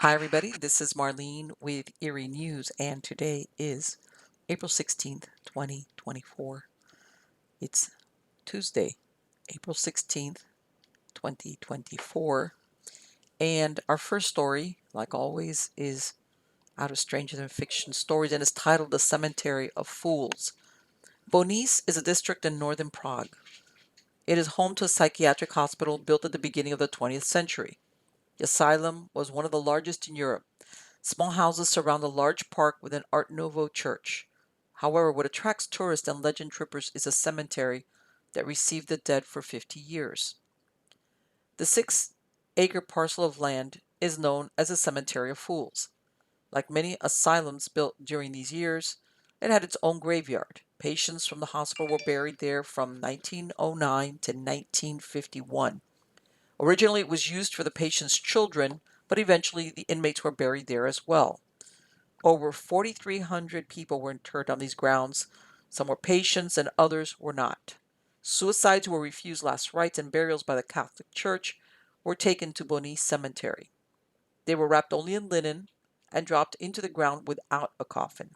Hi, everybody. This is Marlene with Eerie News, and today is April 16th, 2024. It's Tuesday, April 16th, 2024. And our first story, like always, is out of Stranger Than Fiction Stories and is titled The Cemetery of Fools. Bonice is a district in northern Prague. It is home to a psychiatric hospital built at the beginning of the 20th century. The asylum was one of the largest in Europe. Small houses surround a large park with an Art Nouveau church. However, what attracts tourists and legend trippers is a cemetery that received the dead for 50 years. The 6-acre parcel of land is known as the Cemetery of Fools. Like many asylums built during these years, it had its own graveyard. Patients from the hospital were buried there from 1909 to 1951. Originally, it was used for the patient's children, but eventually the inmates were buried there as well. Over 4,300 people were interred on these grounds. Some were patients and others were not. Suicides who were refused last rites and burials by the Catholic Church were taken to Bonice Cemetery. They were wrapped only in linen and dropped into the ground without a coffin.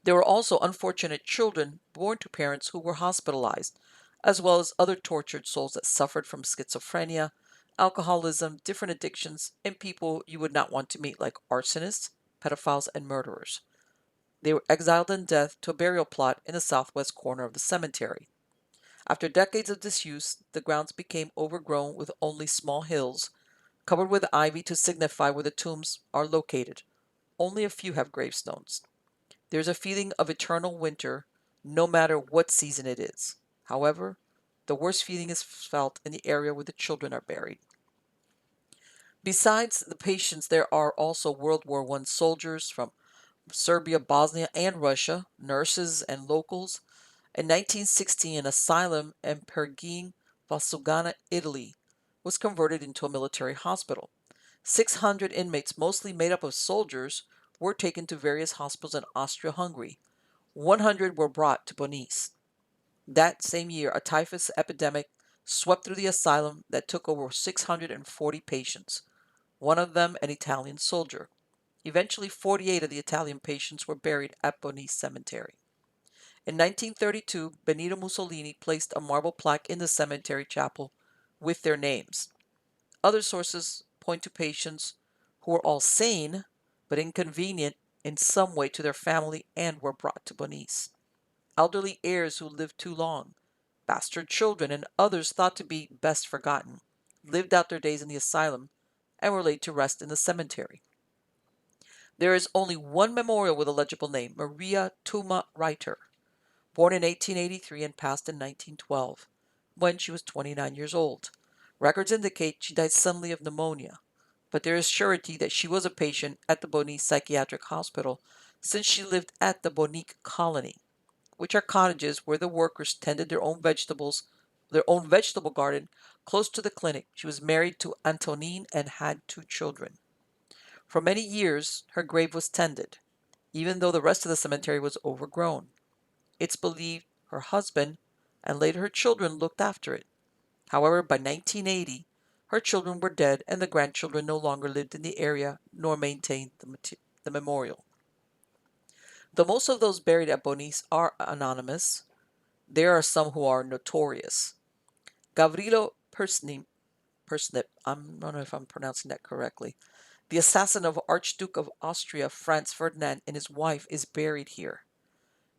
There were also unfortunate children born to parents who were hospitalized, as well as other tortured souls that suffered from schizophrenia, alcoholism, different addictions, and people you would not want to meet, like arsonists, pedophiles, and murderers. They were exiled in death to a burial plot in the southwest corner of the cemetery. After decades of disuse, the grounds became overgrown with only small hills, covered with ivy to signify where the tombs are located. Only a few have gravestones. There's a feeling of eternal winter, no matter what season it is. However, the worst feeling is felt in the area where the children are buried. Besides the patients, there are also World War I soldiers from Serbia, Bosnia, and Russia, nurses and locals. In 1916, an asylum in Pergine, Valsugana, Italy, was converted into a military hospital. 600 inmates, mostly made up of soldiers, were taken to various hospitals in Austria-Hungary. 100 were brought to Bonice. That same year, a typhus epidemic swept through the asylum that took over 640 patients, one of them an Italian soldier. Eventually, 48 of the Italian patients were buried at Bonice Cemetery. In 1932, Benito Mussolini placed a marble plaque in the cemetery chapel with their names. Other sources point to patients who were all sane but inconvenient in some way to their family and were brought to Bonice. Elderly heirs who lived too long, bastard children, and others thought to be best forgotten, lived out their days in the asylum and were laid to rest in the cemetery. There is only one memorial with a legible name, Maria Tuma Reiter, born in 1883 and passed in 1912, when she was 29 years old. Records indicate she died suddenly of pneumonia, but there is surety that she was a patient at the Bonique Psychiatric Hospital since she lived at the Bonique Colony, which are cottages where the workers tended their own vegetable garden close to the clinic. She was married to Antonin and had 2 children. For many years, her grave was tended, even though the rest of the cemetery was overgrown. It's believed her husband and later her children looked after it. However, by 1980, her children were dead and the grandchildren no longer lived in the area nor maintained the memorial. Though most of those buried at Bonice are anonymous, there are some who are notorious. Gavrilo Persnip, I don't know if I'm pronouncing that correctly, the assassin of Archduke of Austria Franz Ferdinand and his wife, is buried here.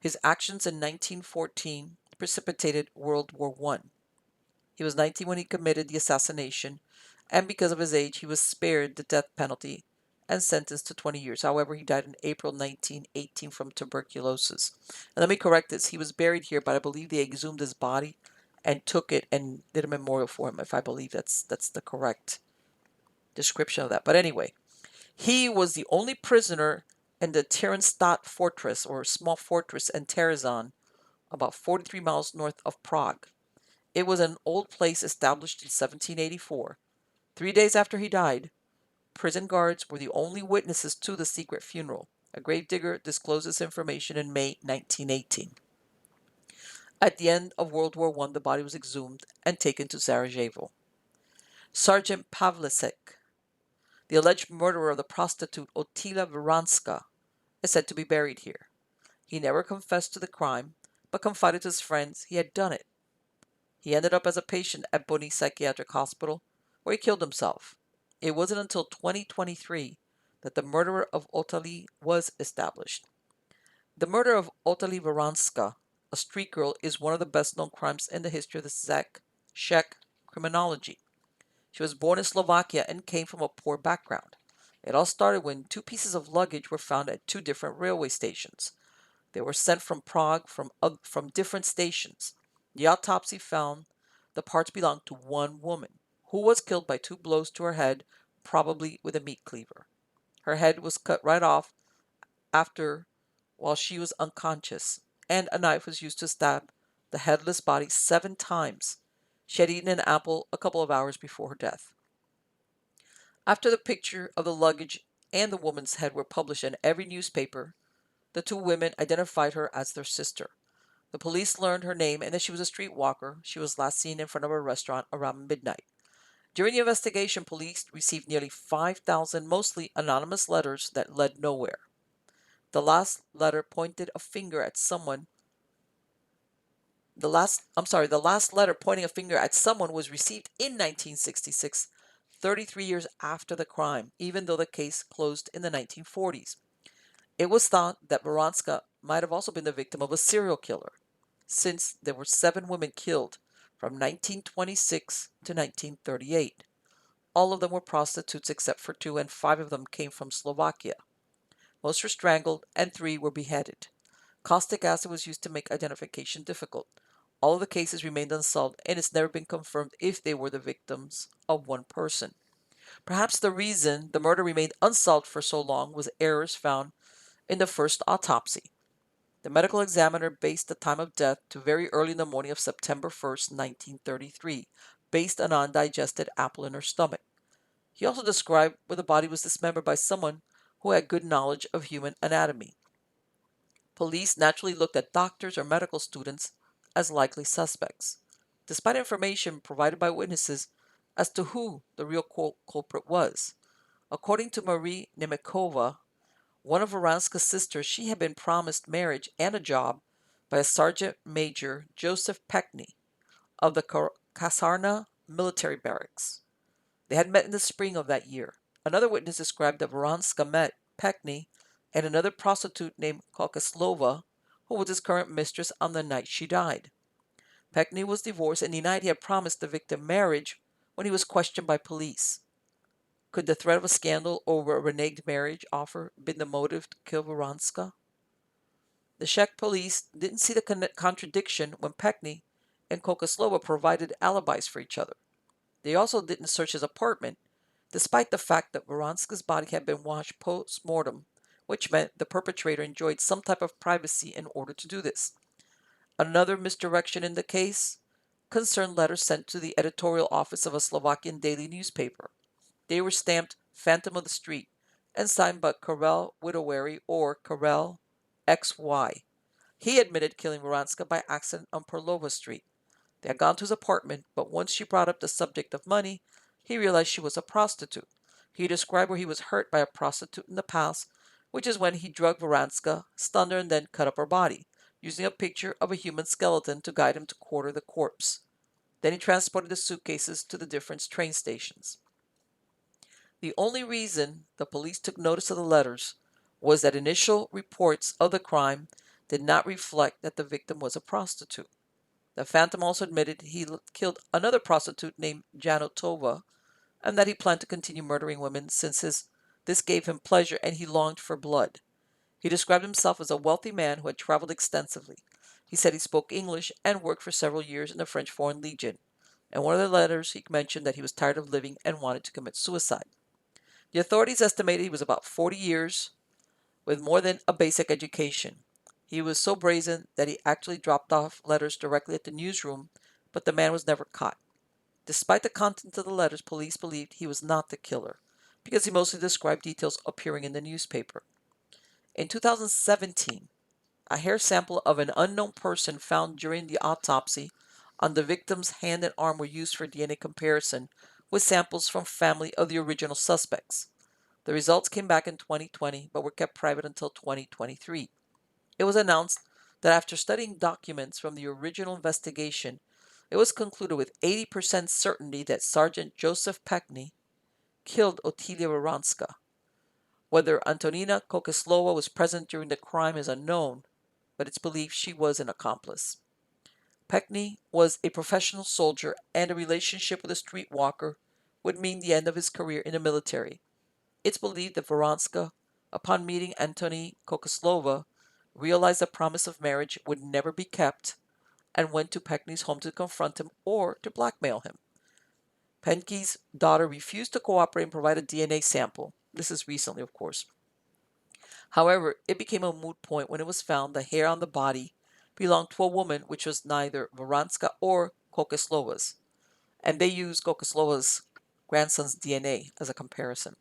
His actions in 1914 precipitated World War I. He was 19 when he committed the assassination, and because of his age, he was spared the death penalty and sentenced to 20 years. However, he died in April 1918 from tuberculosis. And let me correct this. He was buried here, but I believe they exhumed his body and took it and did a memorial for him, if I believe that's the correct description of that. But anyway, he was the only prisoner in the Theresienstadt fortress, or small fortress in Terezin, about 43 miles north of Prague. It was an old place established in 1784. 3 days after he died, prison guards were the only witnesses to the secret funeral. A gravedigger disclosed this information in May 1918. At the end of World War I, the body was exhumed and taken to Sarajevo. Sergeant Pavlicek. The alleged murderer of the prostitute Otila Veranska is said to be buried here. He never confessed to the crime, but confided to his friends he had done it. He ended up as a patient at Boni Psychiatric Hospital, where he killed himself. It wasn't until 2023 that the murderer of Otali was established. The murder of Otali Veranska, a street girl, is one of the best-known crimes in the history of the Czech criminology. She was born in Slovakia and came from a poor background. It all started when two pieces of luggage were found at two different railway stations. They were sent from Prague from different stations. The autopsy found the parts belonged to one woman, who was killed by two blows to her head, probably with a meat cleaver. Her head was cut right off after while she was unconscious, and a knife was used to stab the headless body 7 times. She had eaten an apple a couple of hours before her death. After the picture of the luggage and the woman's head were published in every newspaper, the two women identified her as their sister. The police learned her name and that she was a street walker. She was last seen in front of a restaurant around midnight. During the investigation, police received nearly 5,000 mostly anonymous letters that led nowhere. The last letter pointed a finger at someone. The last letter pointing a finger at someone was received in 1966, 33 years after the crime, even though the case closed in the 1940s. It was thought that Veranska might have also been the victim of a serial killer, since there were 7 women killed from 1926 to 1938. All of them were prostitutes except for 2, and 5 of them came from Slovakia. Most were strangled, and 3 were beheaded. Caustic acid was used to make identification difficult. All of the cases remained unsolved, and it's never been confirmed if they were the victims of one person. Perhaps the reason the murder remained unsolved for so long was errors found in the first autopsy. The medical examiner based the time of death to very early in the morning of September 1st, 1933, based on an undigested apple in her stomach. He also described where the body was dismembered by someone who had good knowledge of human anatomy. Police naturally looked at doctors or medical students as likely suspects, despite information provided by witnesses as to who the real culprit was. According to Marie Nemekova, one of Veranska's sisters, she had been promised marriage and a job by a Sergeant Major Joseph Peckney of the Kasarna military barracks. They had met in the spring of that year. Another witness described that Veranska met Peckney and another prostitute named Kokoslova, who was his current mistress on the night she died. Peckney was divorced and denied he had promised the victim marriage when he was questioned by police. Could the threat of a scandal over a reneged marriage offer been the motive to kill Veranska? The Czech police didn't see the contradiction when Peckney and Kokoslova provided alibis for each other. They also didn't search his apartment, despite the fact that Veranska's body had been washed post-mortem, which meant the perpetrator enjoyed some type of privacy in order to do this. Another misdirection in the case concerned letters sent to the editorial office of a Slovakian daily newspaper. They were stamped Phantom of the Street and signed by Karel Widowary or Karel XY. He admitted killing Veranska by accident on Perlova Street. They had gone to his apartment, but once she brought up the subject of money, he realized she was a prostitute. He described where he was hurt by a prostitute in the past, which is when he drugged Veranska, stunned her, and then cut up her body, using a picture of a human skeleton to guide him to quarter the corpse. Then he transported the suitcases to the different train stations. The only reason the police took notice of the letters was that initial reports of the crime did not reflect that the victim was a prostitute. The Phantom also admitted he killed another prostitute named Janotova and that he planned to continue murdering women since this gave him pleasure and he longed for blood. He described himself as a wealthy man who had traveled extensively. He said he spoke English and worked for several years in the French Foreign Legion. In one of the letters, he mentioned that he was tired of living and wanted to commit suicide. The authorities estimated he was about 40 years with more than a basic education. He was so brazen that he actually dropped off letters directly at the newsroom, but the man was never caught. Despite the content of the letters, police believed he was not the killer, because he mostly described details appearing in the newspaper. In 2017, a hair sample of an unknown person found during the autopsy on the victim's hand and arm were used for DNA comparison with samples from family of the original suspects. The results came back in 2020 but were kept private until 2023. It was announced that after studying documents from the original investigation, it was concluded with 80% certainty that Sergeant Joseph Peckney killed Otilia Voronska. Whether Antonina Kokeslova was present during the crime is unknown, but it's believed she was an accomplice. Peckney was a professional soldier, and a relationship with a streetwalker would mean the end of his career in the military. It's believed that Voronska, upon meeting Antoni Kokeslova, realized the promise of marriage would never be kept and went to Peckney's home to confront him or to blackmail him. Peckney's daughter refused to cooperate and provide a DNA sample. This is recently, of course. However, it became a moot point when it was found the hair on the body belonged to a woman which was neither Voronska or Kokeslova's, and they used Kokeslova's grandson's DNA as a comparison.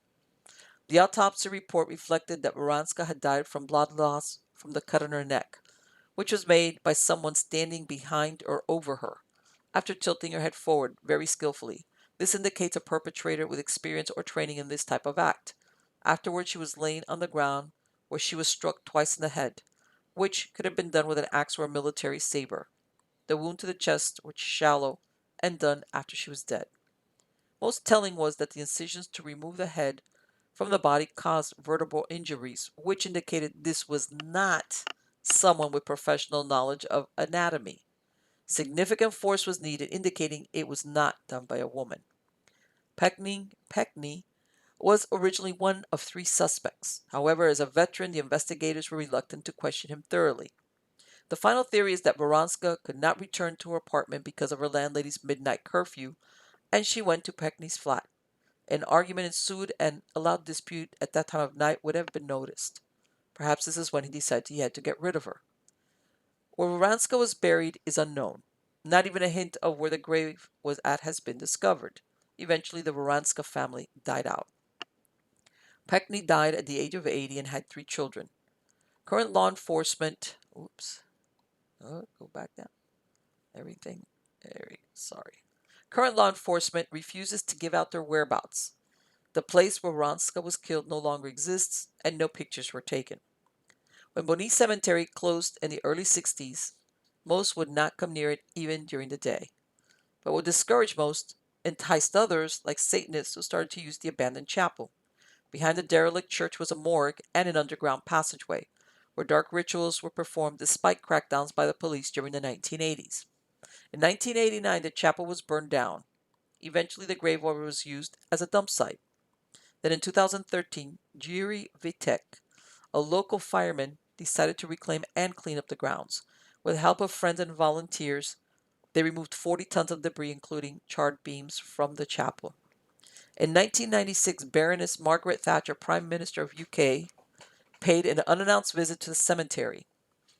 The autopsy report reflected that Voronska had died from blood loss from the cut in her neck, which was made by someone standing behind or over her, after tilting her head forward very skillfully. This indicates a perpetrator with experience or training in this type of act. Afterwards, she was laying on the ground where she was struck twice in the head, which could have been done with an axe or a military saber. The wound to the chest was shallow and done after she was dead. Most telling was that the incisions to remove the head from the body caused vertebral injuries, which indicated this was not someone with professional knowledge of anatomy. Significant force was needed, indicating it was not done by a woman. Peckney was originally one of three suspects. However, as a veteran, the investigators were reluctant to question him thoroughly. The final theory is that Voronska could not return to her apartment because of her landlady's midnight curfew, and she went to Peckney's flat. An argument ensued, and a loud dispute at that time of night would have been noticed. Perhaps this is when he decided he had to get rid of her. Where Voronska was buried is unknown. Not even a hint of where the grave was at has been discovered. Eventually, the Voronska family died out. Peckney died at the age of 80 and had 3 children. Current law enforcement, go back down. Sorry. Current law enforcement refuses to give out their whereabouts. The place where Voronska was killed no longer exists, and no pictures were taken. When Boni Cemetery closed in the early 60s, most would not come near it even during the day. But what discouraged most enticed others, like Satanists, who started to use the abandoned chapel. Behind the derelict church was a morgue and an underground passageway, where dark rituals were performed despite crackdowns by the police during the 1980s. In 1989, the chapel was burned down. Eventually, the grave was used as a dump site. Then in 2013, Jiri Vitek, a local fireman, decided to reclaim and clean up the grounds. With the help of friends and volunteers, they removed 40 tons of debris, including charred beams, from the chapel. In 1996, Baroness Margaret Thatcher, Prime Minister of UK, paid an unannounced visit to the cemetery.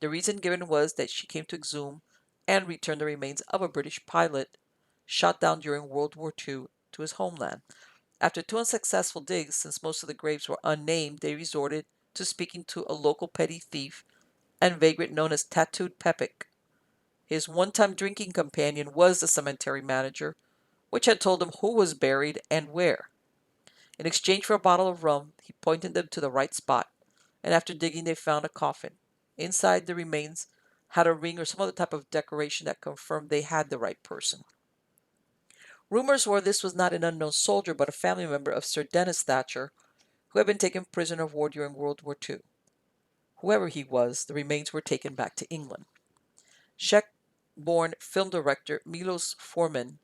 The reason given was that she came to exhume and return the remains of a British pilot shot down during World War II to his homeland. After 2 unsuccessful digs, since most of the graves were unnamed, they resorted to speaking to a local petty thief and vagrant known as Tattooed Pepik. His one-time drinking companion was the cemetery manager, which had told him who was buried and where. In exchange for a bottle of rum, he pointed them to the right spot, and after digging they found a coffin. Inside, the remains had a ring or some other type of decoration that confirmed they had the right person. Rumors were this was not an unknown soldier, but a family member of Sir Dennis Thatcher, who had been taken prisoner of war during World War II. Whoever he was, the remains were taken back to England. Czech-born film director Milos Forman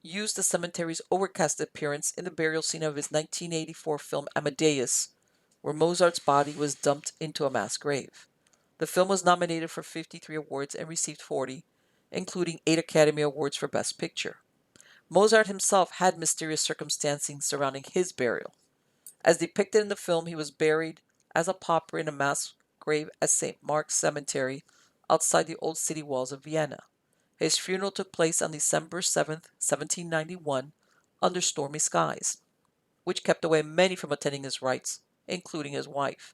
used the cemetery's overcast appearance in the burial scene of his 1984 film Amadeus, where Mozart's body was dumped into a mass grave. The film was nominated for 53 awards and received 40, including 8 Academy Awards for Best Picture. Mozart himself had mysterious circumstances surrounding his burial. As depicted in the film, he was buried as a pauper in a mass grave at St. Mark's Cemetery outside the old city walls of Vienna. His funeral took place on December 7, 1791, under stormy skies, which kept away many from attending his rites, including his wife.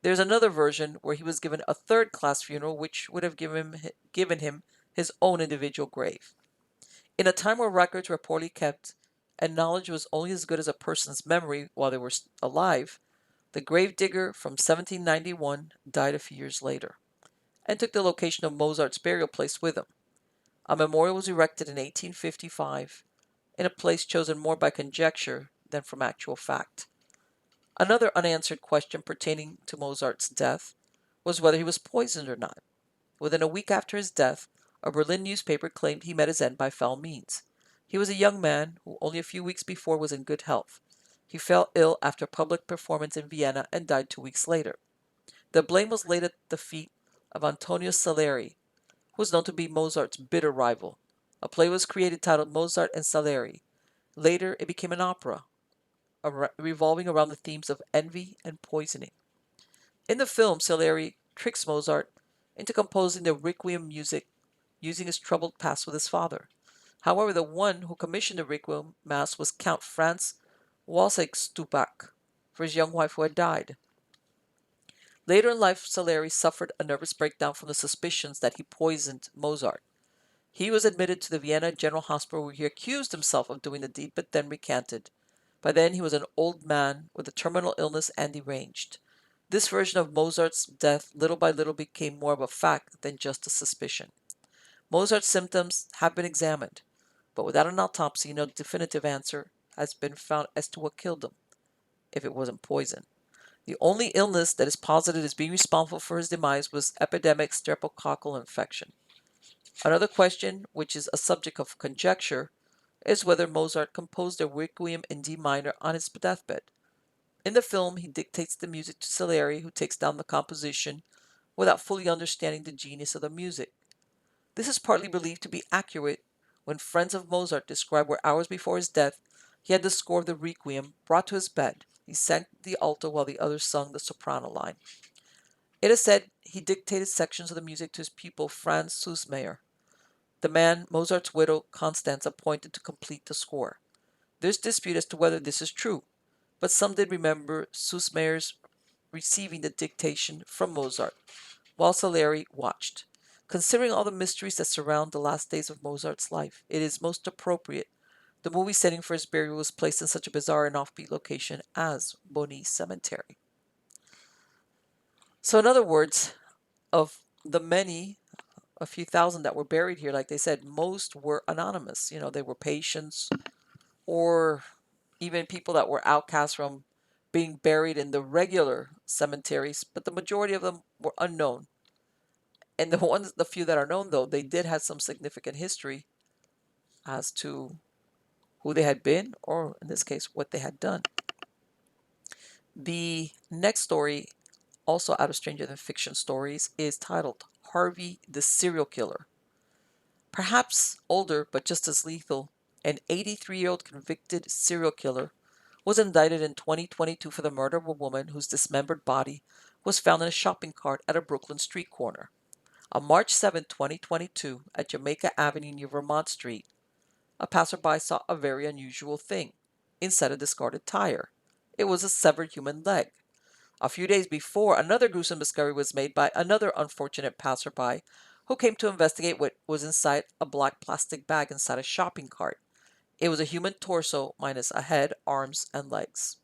There's another version where he was given a third-class funeral, which would have given him his own individual grave. In a time where records were poorly kept and knowledge was only as good as a person's memory while they were alive, the gravedigger from 1791 died a few years later and took the location of Mozart's burial place with him. A memorial was erected in 1855 in a place chosen more by conjecture than from actual fact. Another unanswered question pertaining to Mozart's death was whether he was poisoned or not. Within a week after his death, a Berlin newspaper claimed he met his end by foul means. He was a young man who only a few weeks before was in good health. He fell ill after a public performance in Vienna and died 2 weeks later. The blame was laid at the feet of Antonio Salieri, who was known to be Mozart's bitter rival. A play was created titled Mozart and Salieri. Later, it became an opera, revolving around the themes of envy and poisoning. In the film, Salieri tricks Mozart into composing the Requiem music using his troubled past with his father. However, the one who commissioned the Requiem Mass was Count Franz Walsegstupak for his young wife who had died. Later in life, Salieri suffered a nervous breakdown from the suspicions that he poisoned Mozart. He was admitted to the Vienna General Hospital where he accused himself of doing the deed but then recanted. By then, he was an old man with a terminal illness and deranged. This version of Mozart's death little by little became more of a fact than just a suspicion. Mozart's symptoms have been examined, but without an autopsy, no definitive answer has been found as to what killed him, if it wasn't poison. The only illness that is posited as being responsible for his demise was epidemic streptococcal infection. Another question, which is a subject of conjecture, is whether Mozart composed a Requiem in D minor on his deathbed. In the film, he dictates the music to Salieri, who takes down the composition without fully understanding the genius of the music. This is partly believed to be accurate when friends of Mozart describe where hours before his death he had the score of the Requiem brought to his bed. He sang the alto while the others sung the soprano line. It is said he dictated sections of the music to his pupil Franz Süssmayr, the man Mozart's widow Constance appointed to complete the score. There's dispute as to whether this is true, but some did remember Süssmayr's receiving the dictation from Mozart, while Salieri watched. Considering all the mysteries that surround the last days of Mozart's life, it is most appropriate the movie setting for his burial was placed in such a bizarre and offbeat location as Boni Cemetery. So, in other words, of the many, a few thousand that were buried here, like they said, most were anonymous. They were patients or even people that were outcast from being buried in the regular cemeteries, but the majority of them were unknown. And the few that are known, though, they did have some significant history as to who they had been, or in this case, what they had done. The next story, also out of Stranger Than Fiction stories, is titled Harvey the Serial Killer. Perhaps older, but just as lethal, an 83-year-old convicted serial killer was indicted in 2022 for the murder of a woman whose dismembered body was found in a shopping cart at a Brooklyn street corner. On March 7, 2022, at Jamaica Avenue near Vermont Street, a passerby saw a very unusual thing inside a discarded tire. It was a severed human leg. A few days before, another gruesome discovery was made by another unfortunate passerby who came to investigate what was inside a black plastic bag inside a shopping cart. It was a human torso minus a head, arms, and legs.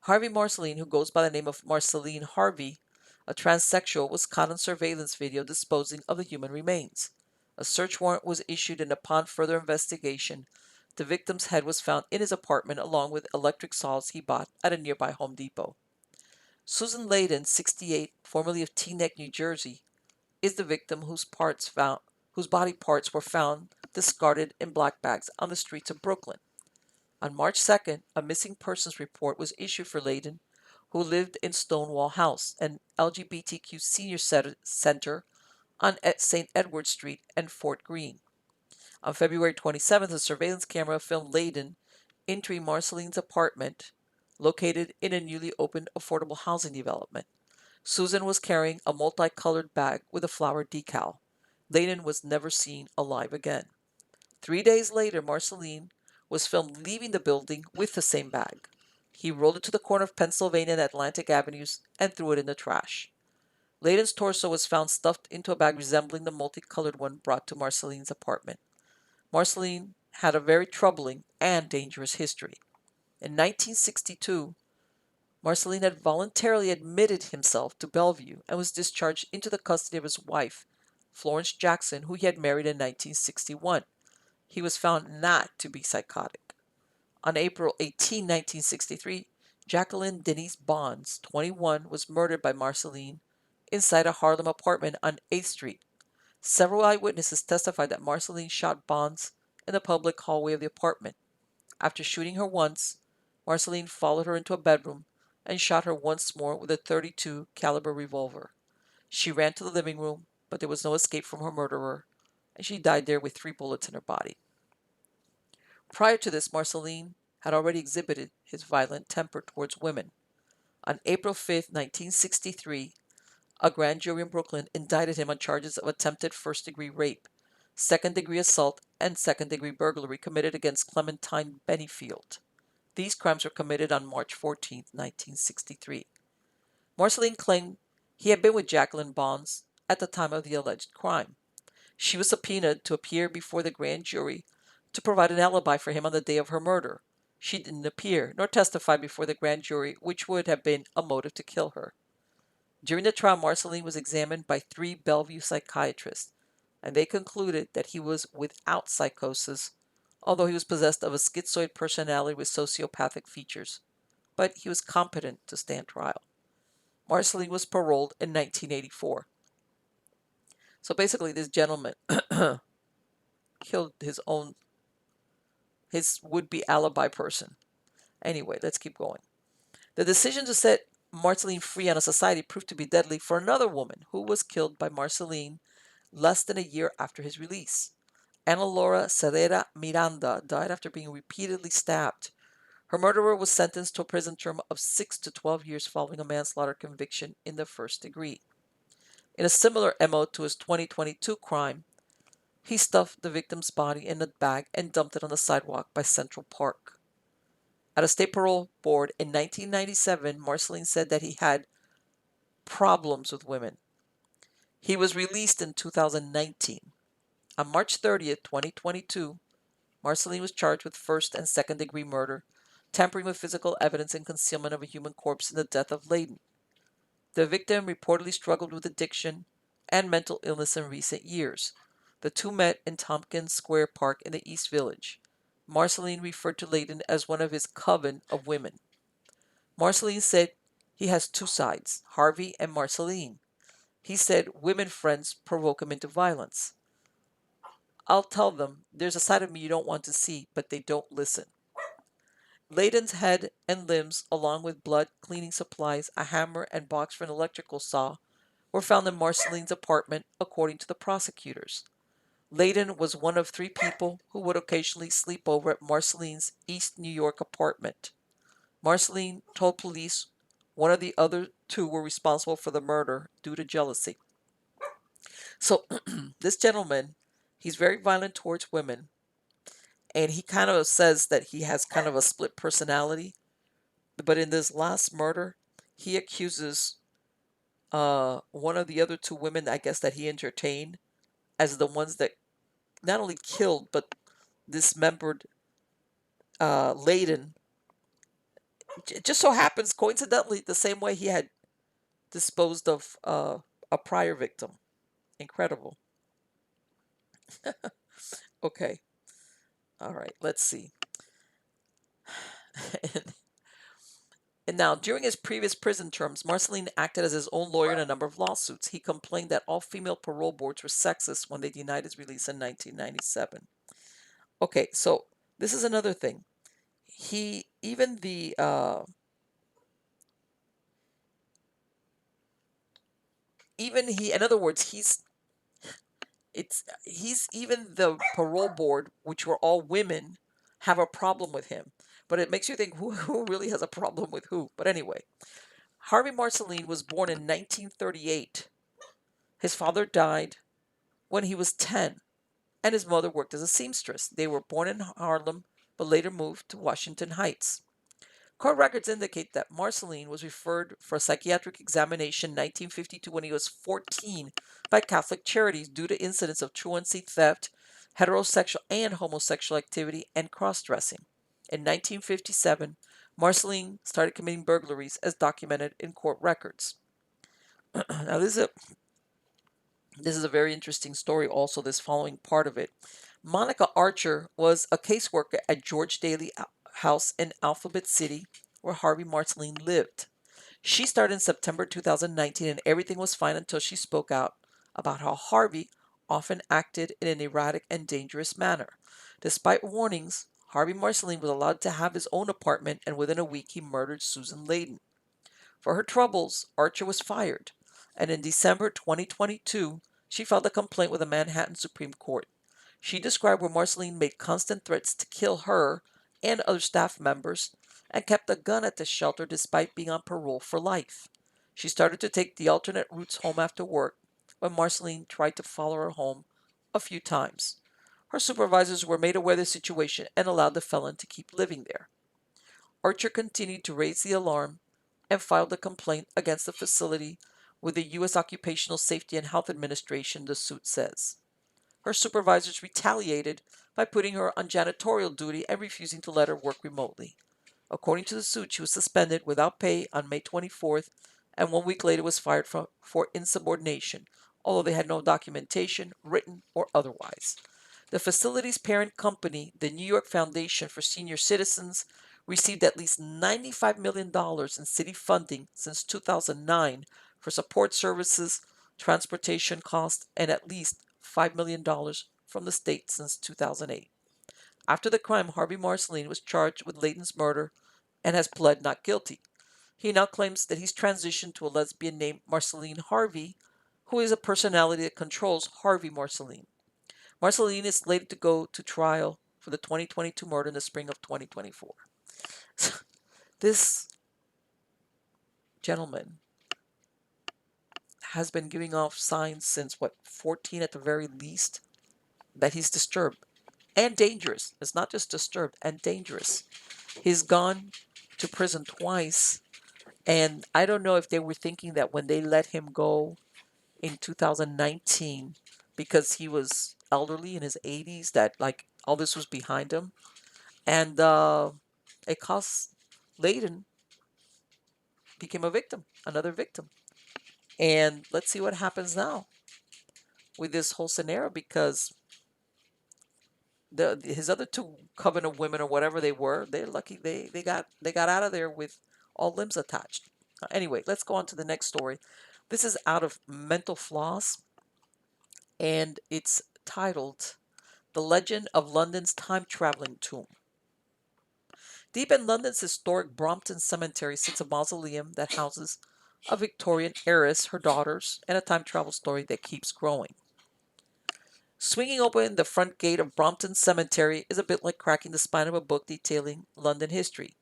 Harvey Marceline, who goes by the name of Marceline Harvey, a transsexual, was caught on surveillance video disposing of the human remains. A search warrant was issued, and upon further investigation, the victim's head was found in his apartment along with electric saws he bought at a nearby Home Depot. Susan Layden, 68, formerly of Teaneck, New Jersey, is the victim whose body parts were found discarded in black bags on the streets of Brooklyn. On March 2nd, a missing persons report was issued for Layden, who lived in Stonewall House, an LGBTQ senior center on St. Edward Street and Fort Greene. On February 27th, a surveillance camera filmed Layden entering Marceline's apartment, located in a newly opened affordable housing development. Susan was carrying a multicolored bag with a flower decal. Layden was never seen alive again. 3 days later, Marceline was filmed leaving the building with the same bag. He rolled it to the corner of Pennsylvania and Atlantic Avenues and threw it in the trash. Layden's torso was found stuffed into a bag resembling the multicolored one brought to Marceline's apartment. Marceline had a very troubling and dangerous history. In 1962, Marceline had voluntarily admitted himself to Bellevue and was discharged into the custody of his wife, Florence Jackson, who he had married in 1961. He was found not to be psychotic. On April 18, 1963, Jacqueline Denise Bonds, 21, was murdered by Marceline inside a Harlem apartment on 8th Street. Several eyewitnesses testified that Marceline shot Bonds in the public hallway of the apartment. After shooting her once, Marceline followed her into a bedroom and shot her once more with a .32 caliber revolver. She ran to the living room, but there was no escape from her murderer, and she died there with 3 bullets in her body. Prior to this, Marceline had already exhibited his violent temper towards women. On April 5, 1963, a grand jury in Brooklyn indicted him on charges of attempted first-degree rape, second-degree assault, and second-degree burglary committed against Clementine Bennyfield. These crimes were committed on March 14, 1963. Marceline claimed he had been with Jacqueline Bonds at the time of the alleged crime. She was subpoenaed to appear before the grand jury to provide an alibi for him on the day of her murder. She didn't appear nor testify before the grand jury, which would have been a motive to kill her. During the trial, Marceline was examined by 3 Bellevue psychiatrists, and they concluded that he was without psychosis, although he was possessed of a schizoid personality with sociopathic features. But he was competent to stand trial. Marceline was paroled in 1984. So basically, this gentleman killed his would-be alibi person. Anyway, let's keep going. The decision to set Marceline free on a society proved to be deadly for another woman who was killed by Marceline less than a year after his release. Ana Laura Cerrera Miranda died after being repeatedly stabbed. Her murderer was sentenced to a prison term of 6 to 12 years following a manslaughter conviction in the first degree. In a similar MO to his 2022 crime, he stuffed the victim's body in a bag and dumped it on the sidewalk by Central Park. At a state parole board in 1997, Marceline said that he had problems with women. He was released in 2019. On March 30th, 2022, Marceline was charged with first and second degree murder, tampering with physical evidence, and concealment of a human corpse in the death of Layden. The victim reportedly struggled with addiction and mental illness in recent years. The two met in Tompkins Square Park in the East Village. Marceline referred to Layden as one of his coven of women. Marceline said he has 2 sides, Harvey and Marceline. He said women friends provoke him into violence. I'll tell them there's a side of me you don't want to see, but they don't listen. Layden's head and limbs, along with blood, cleaning supplies, a hammer, and box for an electrical saw, were found in Marceline's apartment, according to the prosecutors. Layden was one of 3 people who would occasionally sleep over at Marceline's East New York apartment. Marceline told police one of the other 2 were responsible for the murder due to jealousy. So, this gentleman, he's very violent towards women, and he kind of says that he has kind of a split personality. But in this last murder, he accuses one of the other 2 women, I guess, that he entertained as the ones that not only killed but dismembered Layden. It just so happens, coincidentally, the same way he had disposed of a prior victim. Incredible. Okay. All right. Let's see. And now, during his previous prison terms, Marceline acted as his own lawyer in a number of lawsuits. He complained that all female parole boards were sexist when they denied his release in 1997. Okay, so this is another thing. He even the even he in other words he's even the parole board, which were all women, have a problem with him. But it makes you think who really has a problem with who. But anyway, Harvey Marceline was born in 1938. His father died when he was 10, and his mother worked as a seamstress. They were born in Harlem, but later moved to Washington Heights. Court records indicate that Marceline was referred for a psychiatric examination in 1952 when he was 14 by Catholic Charities due to incidents of truancy, theft, heterosexual and homosexual activity, and cross-dressing. In 1957, Marceline started committing burglaries as documented in court records. Now, this is a very interesting story also, this following part of it. Monica Archer was a caseworker at George Daly House in Alphabet City, where Harvey Marceline lived. She started in September 2019, and everything was fine until she spoke out about how Harvey often acted in an erratic and dangerous manner. Despite warnings, Harvey Marceline was allowed to have his own apartment, and within a week he murdered Susan Layden. For her troubles, Archer was fired, and in December 2022, she filed a complaint with the Manhattan Supreme Court. She described where Marceline made constant threats to kill her and other staff members and kept a gun at the shelter despite being on parole for life. She started to take the alternate routes home after work when Marceline tried to follow her home a few times. Her supervisors were made aware of the situation and allowed the felon to keep living there. Archer continued to raise the alarm and filed a complaint against the facility with the U.S. Occupational Safety and Health Administration, the suit says. Her supervisors retaliated by putting her on janitorial duty and refusing to let her work remotely. According to the suit, she was suspended without pay on May 24th and 1 week later was fired for insubordination, although they had no documentation, written or otherwise. The facility's parent company, the New York Foundation for Senior Citizens, received at least $95 million in city funding since 2009 for support services, transportation costs, and at least $5 million from the state since 2008. After the crime, Harvey Marceline was charged with Layton's murder and has pled not guilty. He now claims that he's transitioned to a lesbian named Marceline Harvey, who is a personality that controls Harvey Marceline. Marceline is slated to go to trial for the 2022 murder in the spring of 2024. This gentleman has been giving off signs since, 14 at the very least, that he's disturbed and dangerous. It's not just disturbed and dangerous. He's gone to prison twice, and I don't know if they were thinking that when they let him go in 2019, because he was elderly in his 80s, that like all this was behind him. And it cost Layden became a victim, another victim. And let's see what happens now with this whole scenario, because his other two covenant women or whatever they were, they're lucky they got out of there with all limbs attached. Anyway, let's go on to the next story. This is out of Mental Floss, and it's titled "The Legend of London's Time Traveling Tomb." Deep in London's historic Brompton Cemetery sits a mausoleum that houses a Victorian heiress, her daughters, and a time travel story that keeps growing. Swinging open the front gate of Brompton Cemetery is a bit like cracking the spine of a book detailing London history.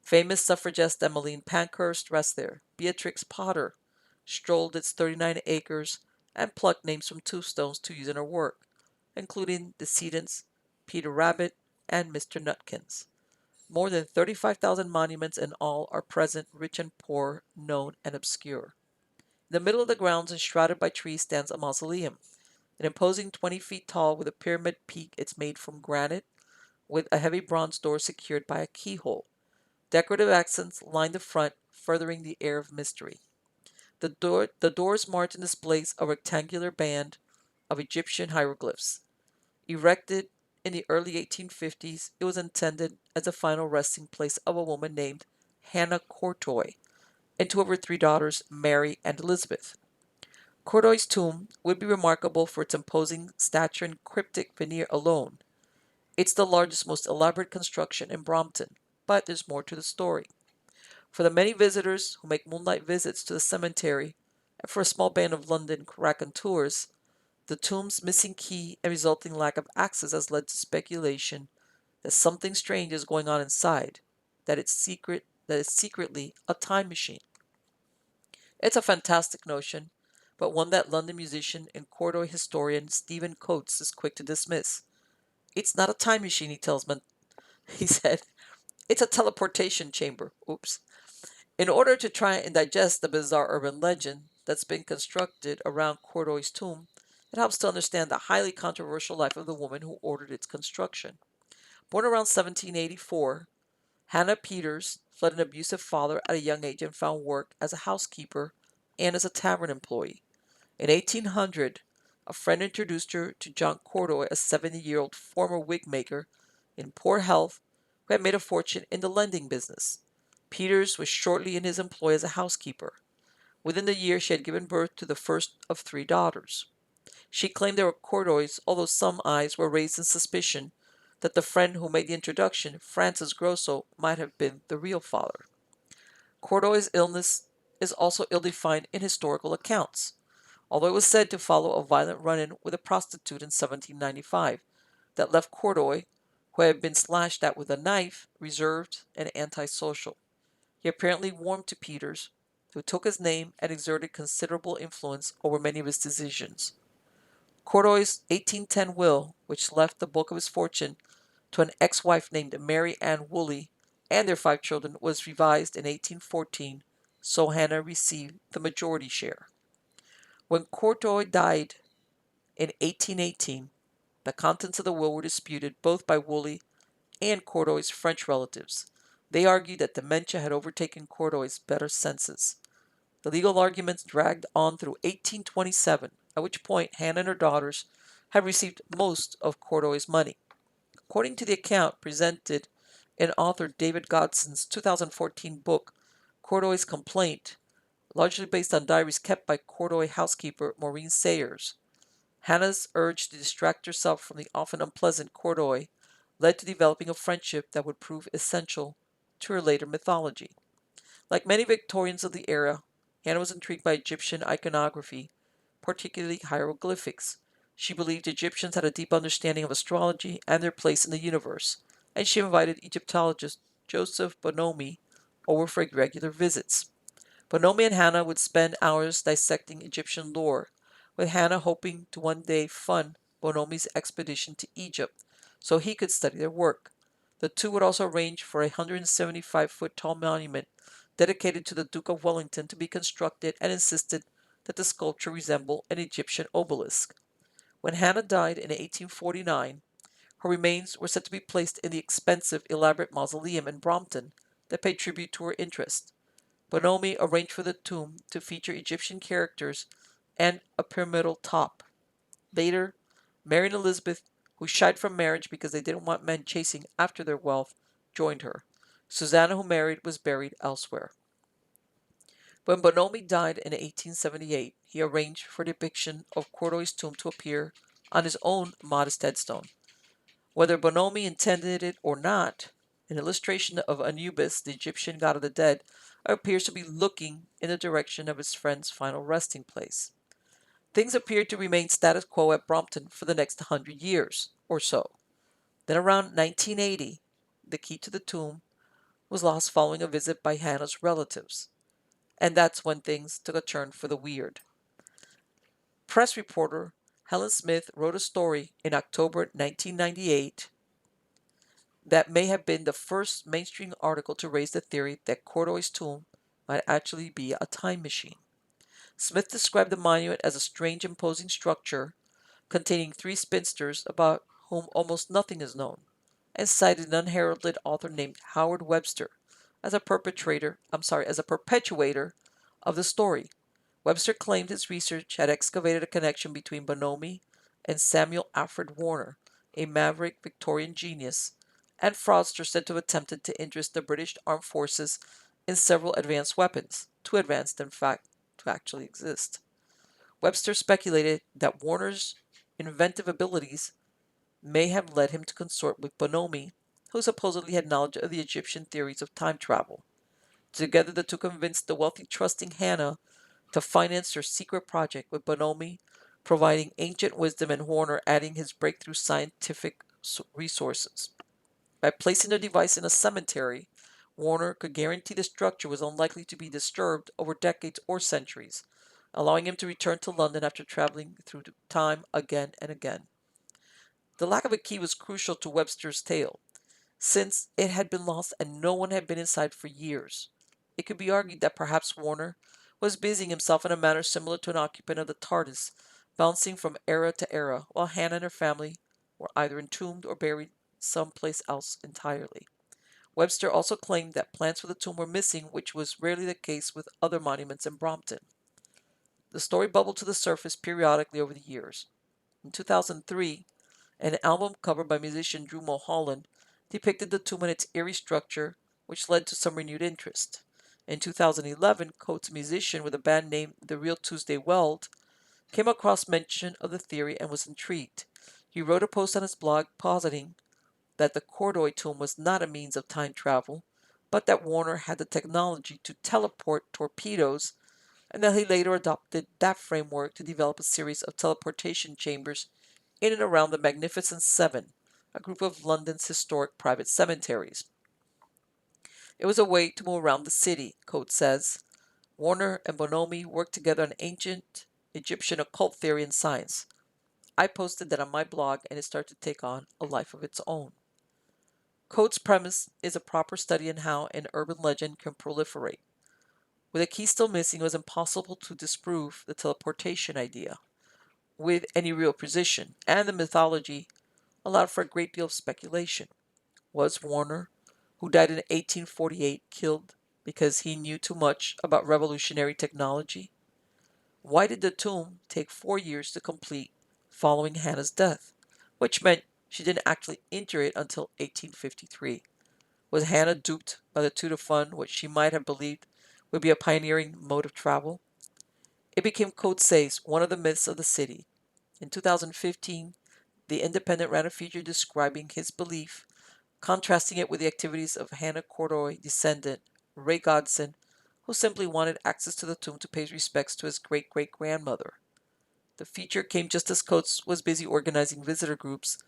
Famous suffragist Emmeline Pankhurst rests there. Beatrix Potter strolled its 39 acres and plucked names from tombstones to use in her work, including decedents Peter Rabbit and Mr. Nutkins. More than 35,000 monuments in all are present, rich and poor, known and obscure. In the middle of the grounds, enshrouded by trees, stands a mausoleum. An imposing 20 feet tall with a pyramid peak, it's made from granite with a heavy bronze door secured by a keyhole. Decorative accents line the front, furthering the air of mystery. The doors march and displays a rectangular band of Egyptian hieroglyphs. Erected in the early 1850s, it was intended as the final resting place of a woman named Hannah Courtoy and two of her three daughters, Mary and Elizabeth. Courtoy's tomb would be remarkable for its imposing stature and cryptic veneer alone. It's the largest, most elaborate construction in Brompton, but there's more to the story. For the many visitors who make moonlight visits to the cemetery, and for a small band of London raconteurs, the tomb's missing key and resulting lack of access has led to speculation that something strange is going on inside, that it's secretly a time machine. It's a fantastic notion, but one that London musician and Cordoy historian Stephen Coates is quick to dismiss. It's not a time machine, he tells me. He said, it's a teleportation chamber. Oops. In order to try and digest the bizarre urban legend that's been constructed around Cordoy's tomb, that helps to understand the highly controversial life of the woman who ordered its construction. Born around 1784, Hannah Peters fled an abusive father at a young age and found work as a housekeeper and as a tavern employee. In 1800, a friend introduced her to John Cordoy, a 70-year-old former wig maker in poor health who had made a fortune in the lending business. Peters was shortly in his employ as a housekeeper. Within the year, she had given birth to the first of 3 daughters. She claimed they were Cordoy's, although some eyes were raised in suspicion that the friend who made the introduction, Francis Grosso, might have been the real father. Cordoy's illness is also ill-defined in historical accounts, although it was said to follow a violent run-in with a prostitute in 1795 that left Cordoy, who had been slashed at with a knife, reserved and antisocial. He apparently warmed to Peters, who took his name and exerted considerable influence over many of his decisions. Cordoy's 1810 will, which left the bulk of his fortune to an ex-wife named Mary Ann Woolley and their 5 children, was revised in 1814, so Hannah received the majority share. When Cordoy died in 1818, the contents of the will were disputed both by Woolley and Cordoy's French relatives. They argued that dementia had overtaken Cordoy's better senses. The legal arguments dragged on through 1827, at which point Hannah and her daughters had received most of Cordoy's money. According to the account presented in author David Godson's 2014 book, Cordoy's Complaint, largely based on diaries kept by Cordoy housekeeper Maureen Sayers, Hannah's urge to distract herself from the often unpleasant Cordoy led to developing a friendship that would prove essential to her later mythology. Like many Victorians of the era, Hannah was intrigued by Egyptian iconography, particularly hieroglyphics. She believed Egyptians had a deep understanding of astrology and their place in the universe, and she invited Egyptologist Joseph Bonomi over for regular visits. Bonomi and Hannah would spend hours dissecting Egyptian lore, with Hannah hoping to one day fund Bonomi's expedition to Egypt so he could study their work. The two would also arrange for a 175-foot tall monument dedicated to the Duke of Wellington to be constructed and insisted that the sculpture resemble an Egyptian obelisk. When Hannah died in 1849, her remains were said to be placed in the expensive, elaborate mausoleum in Brompton that paid tribute to her interest. Bonomi arranged for the tomb to feature Egyptian characters and a pyramidal top. Later, Mary and Elizabeth, who shied from marriage because they didn't want men chasing after their wealth, joined her. Susanna, who married, was buried elsewhere. When Bonomi died in 1878, he arranged for a depiction of Cordoy's tomb to appear on his own modest headstone. Whether Bonomi intended it or not, an illustration of Anubis, the Egyptian god of the dead, appears to be looking in the direction of his friend's final resting place. Things appeared to remain status quo at Brompton for the next 100 years or so. Then around 1980, the key to the tomb was lost following a visit by Hannah's relatives. And that's when things took a turn for the weird. Press reporter Helen Smith wrote a story in October 1998 that may have been the first mainstream article to raise the theory that Cordoy's tomb might actually be a time machine. Smith described the monument as a strange, imposing structure containing 3 spinsters about whom almost nothing is known, and cited an unheralded author named Howard Webster as a perpetuator of the story. Webster claimed his research had excavated a connection between Bonomi and Samuel Alfred Warner, a maverick Victorian genius and fraudster said to have attempted to interest the British Armed Forces in several advanced weapons, too advanced, in fact, to actually exist. Webster speculated that Warner's inventive abilities may have led him to consort with Bonomi, who supposedly had knowledge of the Egyptian theories of time travel. Together, the two convinced the wealthy, trusting Hannah to finance her secret project, with Bonomi providing ancient wisdom and Warner adding his breakthrough scientific resources. By placing the device in a cemetery, Warner could guarantee the structure was unlikely to be disturbed over decades or centuries, allowing him to return to London after traveling through time again and again. The lack of a key was crucial to Webster's tale, since it had been lost and no one had been inside for years. It could be argued that perhaps Warner was busying himself in a manner similar to an occupant of the TARDIS bouncing from era to era, while Hannah and her family were either entombed or buried someplace else entirely. Webster also claimed that plans for the tomb were missing, which was rarely the case with other monuments in Brompton. The story bubbled to the surface periodically over the years. In 2003, an album cover by musician Drew Mulholland depicted the tomb and its eerie structure, which led to some renewed interest. In 2011, Coates' musician with a band named The Real Tuesday Weld came across mention of the theory and was intrigued. He wrote a post on his blog positing that the Cordoy tomb was not a means of time travel, but that Warner had the technology to teleport torpedoes, and that he later adopted that framework to develop a series of teleportation chambers in and around the Magnificent Seven, a group of London's historic private cemeteries. It was a way to move around the city, Coates says. Warner and Bonomi worked together on ancient Egyptian occult theory and science. I posted that on my blog and it started to take on a life of its own. Coates' premise is a proper study in how an urban legend can proliferate. With a key still missing, it was impossible to disprove the teleportation idea with any real precision, and the mythology allowed for a great deal of speculation. Was Warner, who died in 1848, killed because he knew too much about revolutionary technology? Why did the tomb take 4 years to complete following Hannah's death, which meant she didn't actually enter it until 1853? Was Hannah duped by the two to fund what she might have believed would be a pioneering mode of travel? It became, Coates says, one of the myths of the city. In 2015, The Independent ran a feature describing his belief, contrasting it with the activities of Hannah Cordoy descendant Ray Godson, who simply wanted access to the tomb to pay his respects to his great-great-grandmother. The feature came just as Coates was busy organizing visitor groups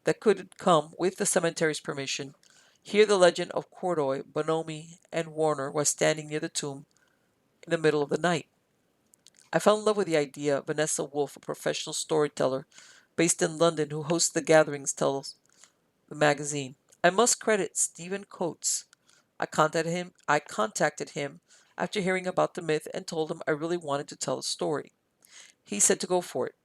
that could come, with the cemetery's permission, hear the legend of Cordoy, Bonomi, and Warner while standing near the tomb in the middle of the night. I fell in love with the idea. Vanessa Wolfe, a professional storyteller based in London who hosts the gatherings, tells the magazine. I must credit Stephen Coates. I contacted him after hearing about the myth and told him I really wanted to tell a story. He said to go for it.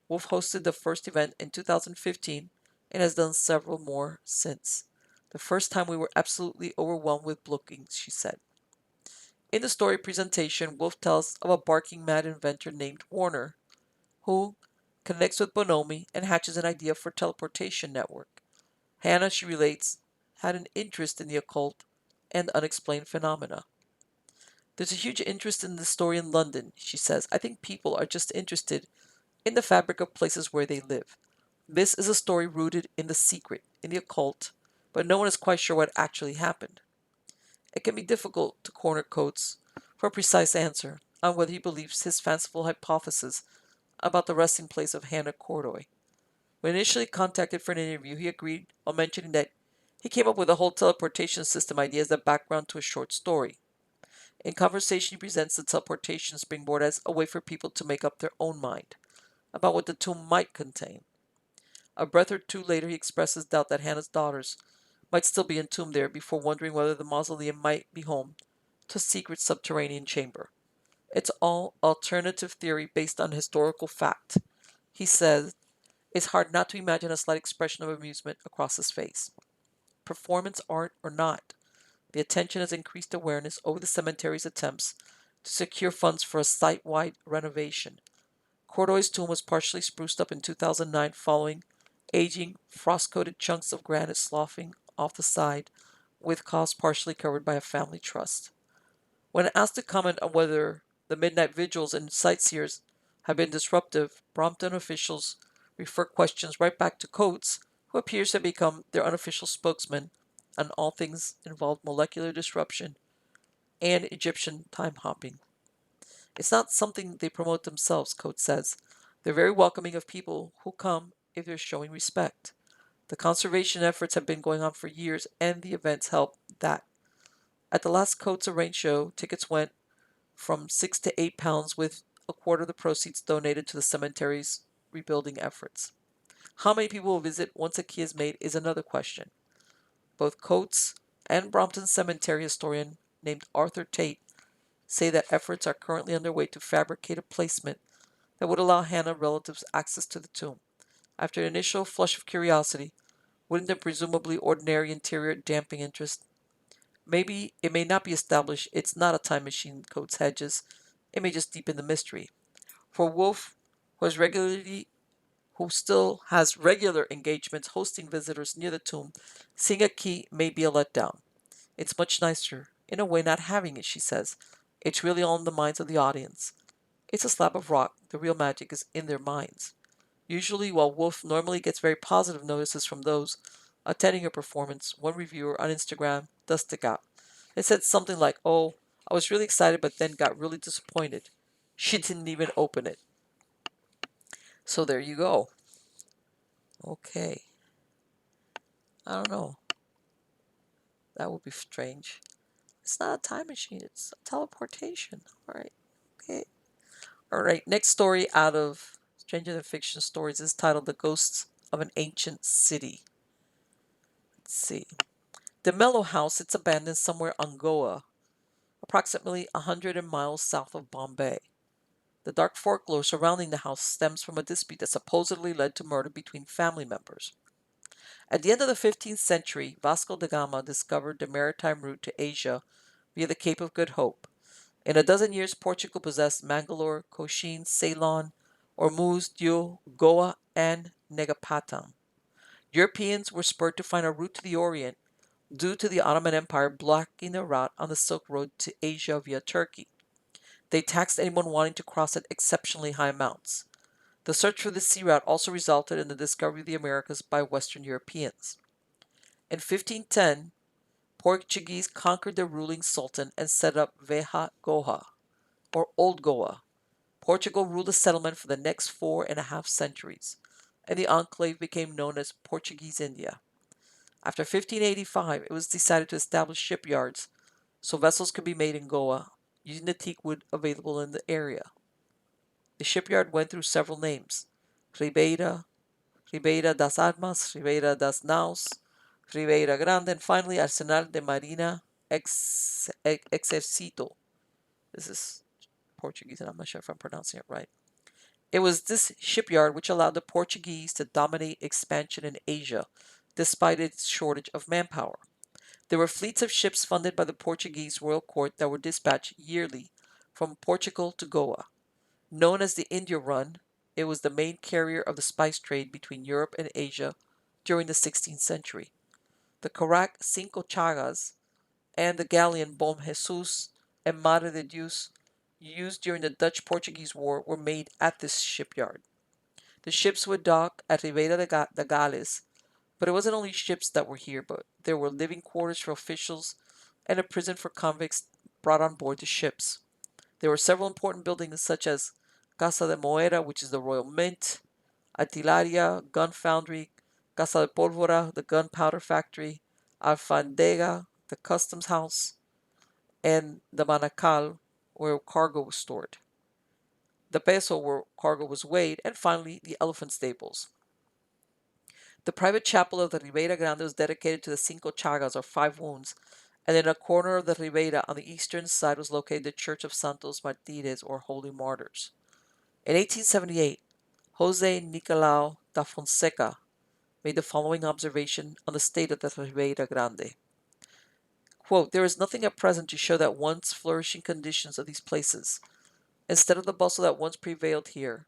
Wolf hosted the first event in 2015 and has done several more since. The first time we were absolutely overwhelmed with bookings, she said. In the story presentation, Wolf tells of a barking mad inventor named Warner, who connects with Bonomi and hatches an idea for a teleportation network. Hannah, she relates, had an interest in the occult and unexplained phenomena. There's a huge interest in the story in London, she says. I think people are just interested in the fabric of places where they live. This is a story rooted in the secret, in the occult, but no one is quite sure what actually happened. It can be difficult to corner Coates for a precise answer on whether he believes his fanciful hypothesis about the resting place of Hannah Cordoy. When initially contacted for an interview, he agreed while mentioning that he came up with the whole teleportation system idea as the background to a short story. In conversation, he presents the teleportation springboard as a way for people to make up their own mind about what the tomb might contain. A breath or two later, he expresses doubt that Hannah's daughters might still be entombed there before wondering whether the mausoleum might be home to a secret subterranean chamber. It's all alternative theory based on historical fact. He says it's hard not to imagine a slight expression of amusement across his face. Performance art or not, the attention has increased awareness over the cemetery's attempts to secure funds for a site-wide renovation. Cordoy's tomb was partially spruced up in 2009 following aging, frost-coated chunks of granite sloughing off the side, with costs partially covered by a family trust. When asked to comment on whether the midnight vigils and sightseers have been disruptive, Brompton officials refer questions right back to Coates, who appears to have become their unofficial spokesman on all things involved molecular disruption and Egyptian time hopping. It's not something they promote themselves, Coates says. They're very welcoming of people who come if they're showing respect. The conservation efforts have been going on for years, and the events help that. At the last Coates arranged show, tickets went from £6 to £8, with a quarter of the proceeds donated to the cemetery's rebuilding efforts. How many people will visit once a key is made is another question. Both Coates and Brompton Cemetery historian named Arthur Tate say that efforts are currently underway to fabricate a placement that would allow Hannah relatives access to the tomb. After an initial flush of curiosity, wouldn't the presumably ordinary interior dampen interest? Maybe it may not be established it's not a time machine, Coates hedges. It may just deepen the mystery. For Wolf, who has regularly who still has regular engagements hosting visitors near the tomb, seeing a key may be a letdown. It's much nicer, in a way, not having it, she says. It's really all in the minds of the audience. It's a slab of rock. The real magic is in their minds. Usually, while Wolf normally gets very positive notices from those attending her performance, one reviewer on Instagram does stick out. It said something like, "Oh, I was really excited but then got really disappointed. She didn't even open it." So there you go. Okay. I don't know. That would be strange. It's not a time machine, it's a teleportation. Alright. Okay. Alright, next story out of Stranger Than Fiction Stories is titled The Ghosts of an Ancient City. Let's see. The Mellow House sits abandoned somewhere on Goa, approximately 100 miles south of Bombay. The dark folklore surrounding the house stems from a dispute that supposedly led to murder between family members. At the end of the 15th century, Vasco da Gama discovered the maritime route to Asia via the Cape of Good Hope. In a dozen years, Portugal possessed Mangalore, Cochin, Ceylon, Ormuz, Diu, Goa, and Negapatam. Europeans were spurred to find a route to the Orient due to the Ottoman Empire blocking the route on the Silk Road to Asia via Turkey. They taxed anyone wanting to cross at exceptionally high amounts. The search for the sea route also resulted in the discovery of the Americas by Western Europeans. In 1510, Portuguese conquered the ruling sultan and set up Veja Goa, or Old Goa. Portugal ruled the settlement for the next 4.5 centuries, and the enclave became known as Portuguese India. After 1585, it was decided to establish shipyards so vessels could be made in Goa using the teak wood available in the area. The shipyard went through several names: Ribeira, Ribeira das Armas, Ribeira das Naus, Ribeira Grande, and finally Arsenal de Marina Exercito. This is Portuguese, and I'm not sure if I'm pronouncing it right. It was this shipyard which allowed the Portuguese to dominate expansion in Asia, despite its shortage of manpower. There were fleets of ships funded by the Portuguese royal court that were dispatched yearly from Portugal to Goa. Known as the India Run, it was the main carrier of the spice trade between Europe and Asia during the 16th century. The Carack Cinco Chagas and the galleon Bom Jesus and Madre de Deus, used during the Dutch-Portuguese War, were made at this shipyard. The ships would dock at Ribeira de Gales, but it wasn't only ships that were here, but there were living quarters for officials and a prison for convicts brought on board the ships. There were several important buildings such as Casa de Moeda, which is the Royal Mint, Artilleria, gun foundry, Casa de Pólvora, the gunpowder factory, Alfandega, the customs house, and the Manacal, where cargo was stored, the Peso, where cargo was weighed, and finally the elephant stables. The private chapel of the Ribeira Grande was dedicated to the Cinco Chagas, or five wounds, and in a corner of the Ribeira on the eastern side was located the Church of Santos Martires, or Holy Martyrs. In 1878, Jose Nicolau da Fonseca made the following observation on the state of the Ribeira Grande. Quote, "There is nothing at present to show that once flourishing conditions of these places. Instead of the bustle that once prevailed here,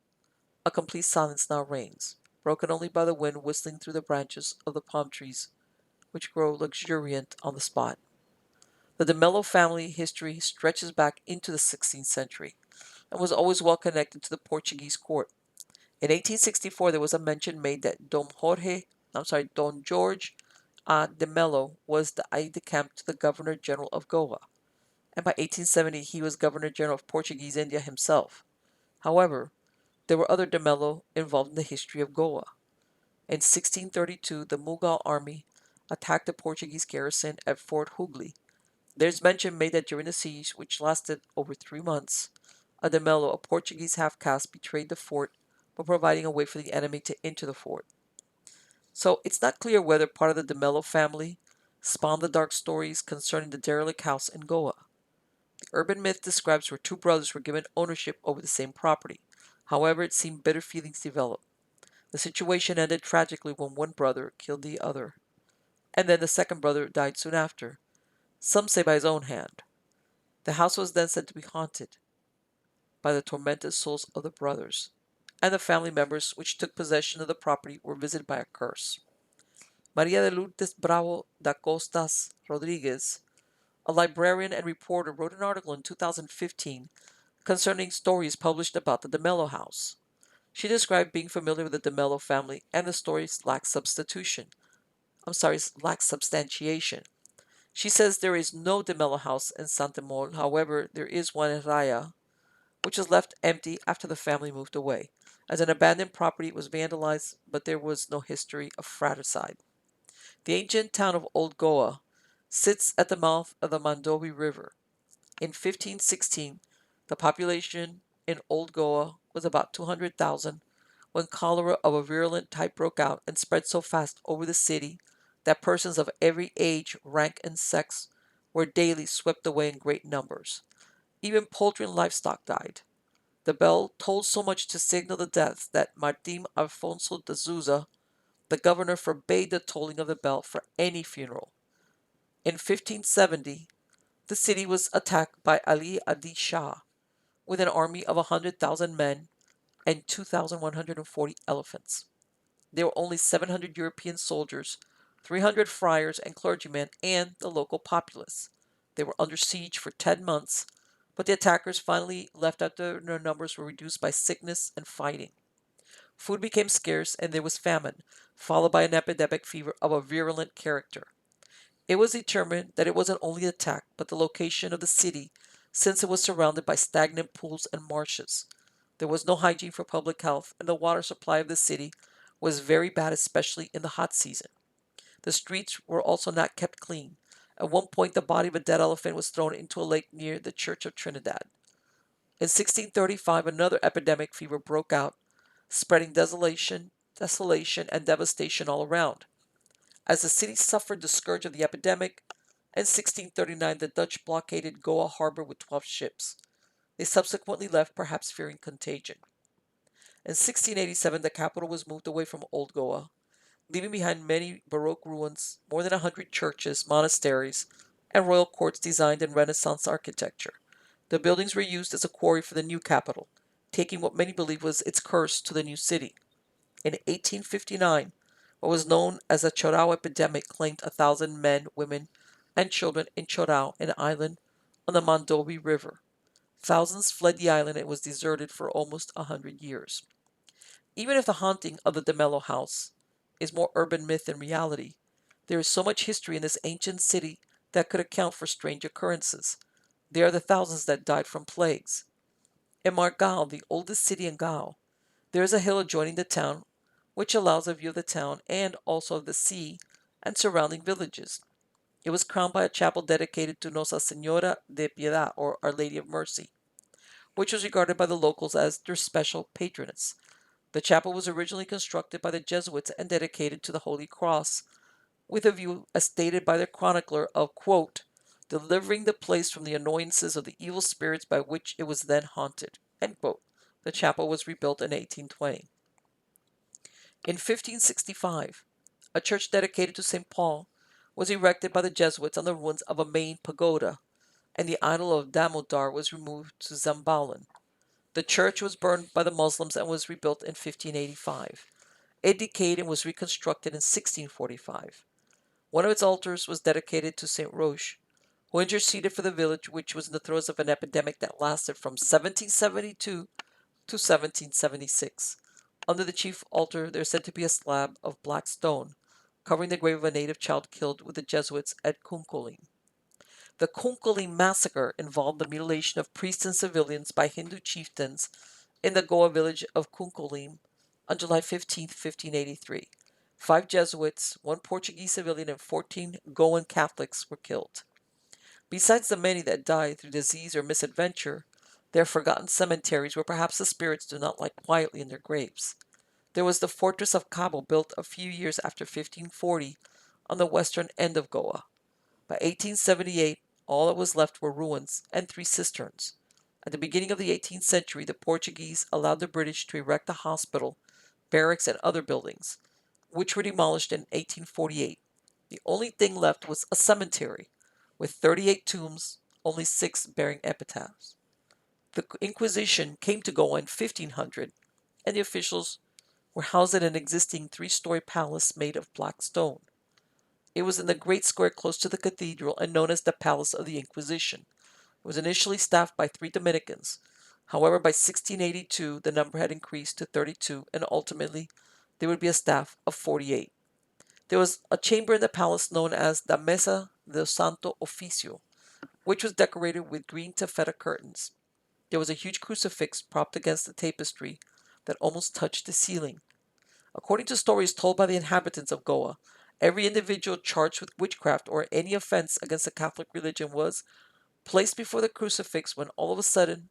a complete silence now reigns, broken only by the wind whistling through the branches of the palm trees which grow luxuriant on the spot." The de Mello family history stretches back into the 16th century and was always well connected to the Portuguese court. In 1864, there was a mention made that Don George de Mello was the aide-de-camp to the Governor General of Goa, and by 1870 he was Governor General of Portuguese India himself. However, there were other de Mello involved in the history of Goa. In 1632, the Mughal army attacked the Portuguese garrison at Fort Hooghly. There's mention made that during the siege, which lasted over 3 months, a de Mello, a Portuguese half-caste, betrayed the fort by providing a way for the enemy to enter the fort. So it's not clear whether part of the de Mello family spawned the dark stories concerning the derelict house in Goa. The urban myth describes where two brothers were given ownership over the same property. However, it seemed bitter feelings developed. The situation ended tragically when one brother killed the other, and then the second brother died soon after, some say by his own hand. The house was then said to be haunted by the tormented souls of the brothers, and the family members which took possession of the property were visited by a curse. Maria de Lourdes Bravo da Costas Rodriguez, a librarian and reporter, wrote an article in 2015 concerning stories published about the DeMello house. She described being familiar with the DeMello family, and the stories lack lack substantiation. She says there is no DeMello house in Santemol, however, there is one in Raya, which was left empty after the family moved away. As an abandoned property, it was vandalized, but there was no history of fratricide. The ancient town of Old Goa sits at the mouth of the Mandovi River. In 1516, the population in Old Goa was about 200,000 when cholera of a virulent type broke out and spread so fast over the city that persons of every age, rank, and sex were daily swept away in great numbers. Even poultry and livestock died. The bell tolled so much to signal the deaths that Martim Alfonso de Souza, the governor, forbade the tolling of the bell for any funeral. In 1570, the city was attacked by Ali Adi Shah with an army of 100,000 men and 2,140 elephants. There were only 700 European soldiers, 300 friars and clergymen, and the local populace. They were under siege for 10 months, but the attackers finally left after their numbers were reduced by sickness and fighting. Food became scarce and there was famine, followed by an epidemic fever of a virulent character. It was determined that it wasn't only the attack, but the location of the city, since it was surrounded by stagnant pools and marshes. There was no hygiene for public health, and the water supply of the city was very bad, especially in the hot season. The streets were also not kept clean. At one point, the body of a dead elephant was thrown into a lake near the Church of Trinidad. In 1635, another epidemic fever broke out, spreading desolation, and devastation all around. As the city suffered the scourge of the epidemic, in 1639 the Dutch blockaded Goa harbor with 12 ships. They subsequently left, perhaps fearing contagion. In 1687 the capital was moved away from Old Goa, leaving behind many Baroque ruins, more than 100 churches, monasteries, and royal courts designed in Renaissance architecture. The buildings were used as a quarry for the new capital, taking what many believe was its curse to the new city. In 1859, what was known as the Chorao epidemic claimed 1,000 men, women, and children in Chorao, an island on the Mandobi River. Thousands fled the island and it was deserted for almost 100 years. Even if the haunting of the DeMello house is more urban myth than reality, there is so much history in this ancient city that could account for strange occurrences. There are the thousands that died from plagues. In Margal, the oldest city in Gao, there is a hill adjoining the town which allows a view of the town and also of the sea and surrounding villages. It was crowned by a chapel dedicated to Nossa Senhora de Piedad, or Our Lady of Mercy, which was regarded by the locals as their special patroness. The chapel was originally constructed by the Jesuits and dedicated to the Holy Cross, with a view, as stated by their chronicler, of, quote, delivering the place from the annoyances of the evil spirits by which it was then haunted, end quote. The chapel was rebuilt in 1820. In 1565, a church dedicated to St. Paul was erected by the Jesuits on the ruins of a main pagoda, and the idol of Damodar was removed to Zambolan. The church was burned by the Muslims and was rebuilt in 1585. It decayed and was reconstructed in 1645. One of its altars was dedicated to St. Roche, who interceded for the village, which was in the throes of an epidemic that lasted from 1772 to 1776. Under the chief altar there is said to be a slab of black stone, covering the grave of a native child killed with the Jesuits at Kunkolim. The Kunkolim massacre involved the mutilation of priests and civilians by Hindu chieftains in the Goa village of Kunkolim on July 15, 1583. 5 Jesuits, 1 Portuguese civilian, and 14 Goan Catholics were killed. Besides the many that died through disease or misadventure, there are forgotten cemeteries where perhaps the spirits do not lie quietly in their graves. There was the fortress of Cabo, built a few years after 1540 on the western end of Goa. By 1878, all that was left were ruins and 3 cisterns. At the beginning of the 18th century, the Portuguese allowed the British to erect a hospital, barracks, and other buildings, which were demolished in 1848. The only thing left was a cemetery, with 38 tombs, only 6 bearing epitaphs. The Inquisition came to Goa in 1500, and the officials were housed in an existing 3-story palace made of black stone. It was in the great square close to the cathedral and known as the Palace of the Inquisition. It was initially staffed by 3 Dominicans. However, by 1682, the number had increased to 32, and ultimately there would be a staff of 48. There was a chamber in the palace known as the Mesa del Santo Oficio, which was decorated with green taffeta curtains. There was a huge crucifix propped against the tapestry that almost touched the ceiling. According to stories told by the inhabitants of Goa, every individual charged with witchcraft or any offense against the Catholic religion was placed before the crucifix when all of a sudden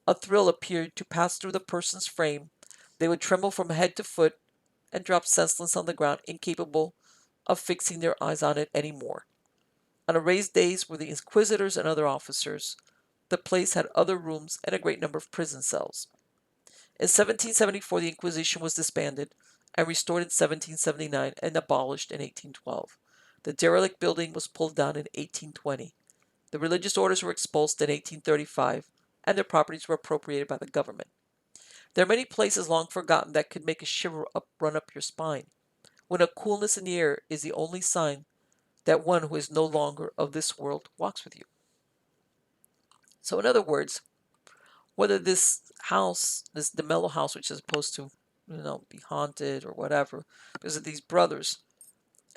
a thrill appeared to pass through the person's frame. They would tremble from head to foot and drop senseless on the ground, incapable of fixing their eyes on it any more. On a raised days were the inquisitors and other officers. The place had other rooms and a great number of prison cells. In 1774, the Inquisition was disbanded and restored in 1779 and abolished in 1812. The derelict building was pulled down in 1820. The religious orders were expulsed in 1835, and their properties were appropriated by the government. There are many places long forgotten that could make a shiver run up your spine, when a coolness in the air is the only sign that one who is no longer of this world walks with you. So, in other words, whether this house, this DeMello house, which is supposed to, be haunted or whatever, because of these brothers,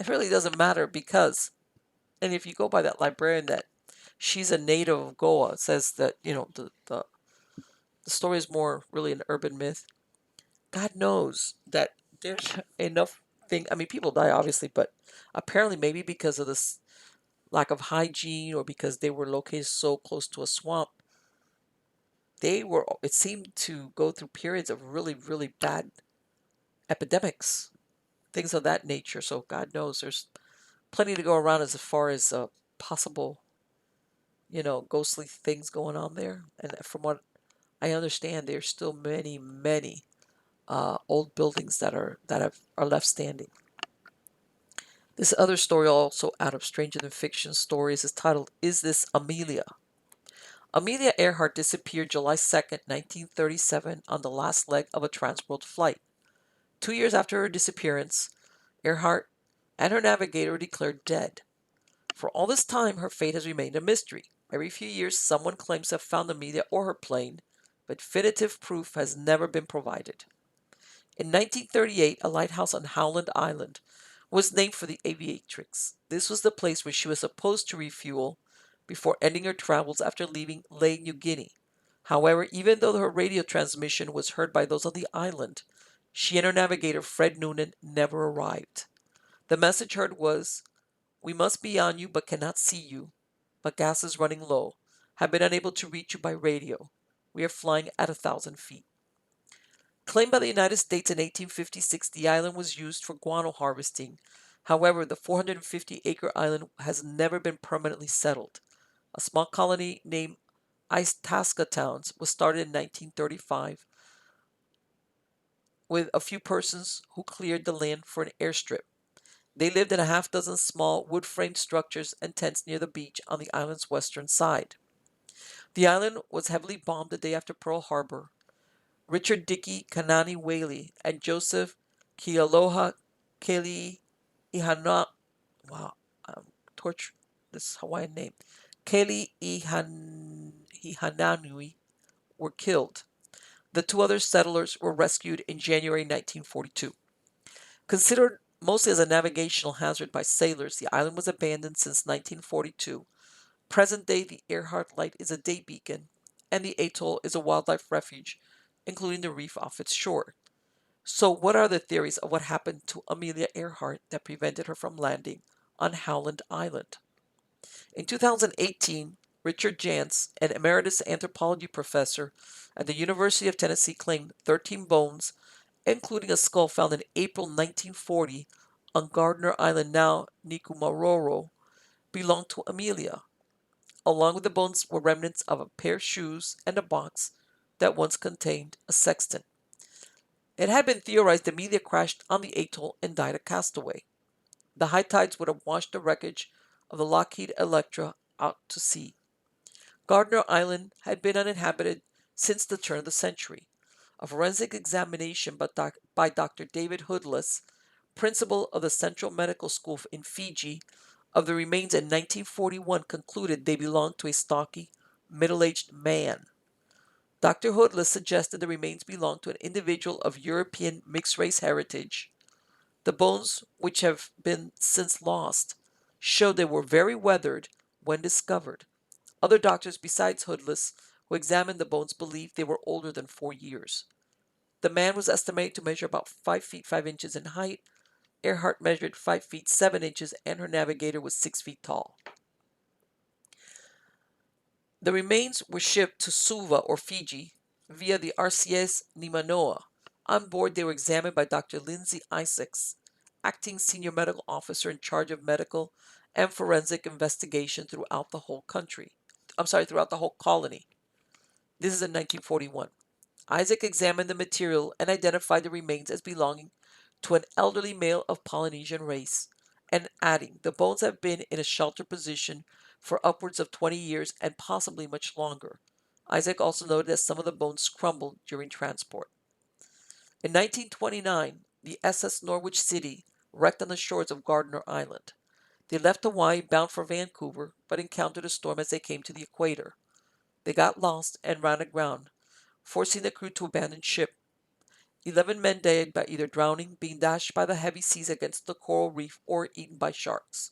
it really doesn't matter because, and if you go by that librarian that she's a native of Goa, it says that, the story is more really an urban myth. God knows that there's enough thing. I mean, people die obviously, but apparently maybe because of this lack of hygiene or because they were located so close to a swamp, it seemed to go through periods of really, really bad epidemics, things of that nature. So God knows there's plenty to go around as far as possible, ghostly things going on there. And from what I understand, there's still many, many old buildings are left standing. This other story, also out of Stranger Than Fiction stories, is titled "Is This Amelia?" Amelia Earhart disappeared July 2nd, 1937, on the last leg of a transworld flight. 2 years after her disappearance, Earhart and her navigator were declared dead. For all this time, her fate has remained a mystery. Every few years, someone claims to have found Amelia or her plane, but definitive proof has never been provided. In 1938, a lighthouse on Howland Island was named for the aviatrix. This was the place where she was supposed to refuel before ending her travels after leaving Lae, New Guinea. However, even though her radio transmission was heard by those on the island, she and her navigator, Fred Noonan, never arrived. The message heard was, "We must be on you but cannot see you, but gas is running low. Have been unable to reach you by radio. We are flying at 1,000 feet." Claimed by the United States in 1856, the island was used for guano harvesting. However, the 450-acre island has never been permanently settled. A small colony named Itasca Towns was started in 1935 with a few persons who cleared the land for an airstrip. They lived in a half dozen small wood-framed structures and tents near the beach on the island's western side. The island was heavily bombed the day after Pearl Harbor. Richard Dickey Kanani Whaley and Joseph Kealoha Keli Ihana, wow, torture, this Hawaiian name, Keli Ihananui were killed. The 2 other settlers were rescued in January 1942. Considered mostly as a navigational hazard by sailors, the island was abandoned since 1942. Present day, the Earhart Light is a day beacon, and the atoll is a wildlife refuge, including the reef off its shore. So, what are the theories of what happened to Amelia Earhart that prevented her from landing on Howland Island? In 2018, Richard Jantz, an emeritus anthropology professor at the University of Tennessee, claimed 13 bones, including a skull found in April 1940 on Gardner Island, now Nikumaroro, belonged to Amelia. Along with the bones were remnants of a pair of shoes and a box that once contained a sextant. It had been theorized Amelia crashed on the atoll and died a castaway. The high tides would have washed the wreckage of the Lockheed Electra out to sea. Gardner Island had been uninhabited since the turn of the century. A forensic examination by Dr. David Hoodless, principal of the Central Medical School in Fiji, of the remains in 1941 concluded they belonged to a stocky, middle-aged man. Dr. Hoodless suggested the remains belonged to an individual of European mixed-race heritage. The bones, which have been since lost, show they were very weathered when discovered. Other doctors besides Hoodless who examined the bones believed they were older than 4 years. The man was estimated to measure about 5 feet 5 inches in height. Earhart measured 5 feet 7 inches, and her navigator was 6 feet tall. The remains were shipped to Suva or Fiji via the RCS Nimanoa. On board, they were examined by Dr. Lindsay Isaacs, acting senior medical officer in charge of medical and forensic investigation throughout the whole country. Throughout the whole colony. This is in 1941. Isaac examined the material and identified the remains as belonging to an elderly male of Polynesian race, and adding, the bones have been in a sheltered position for upwards of 20 years and possibly much longer. Isaac also noted that some of the bones crumbled during transport. In 1929, the SS Norwich City wrecked on the shores of Gardner Island. They left Hawaii bound for Vancouver, but encountered a storm as they came to the equator. They got lost and ran aground, forcing the crew to abandon ship. 11 men died by either drowning, being dashed by the heavy seas against the coral reef, or eaten by sharks.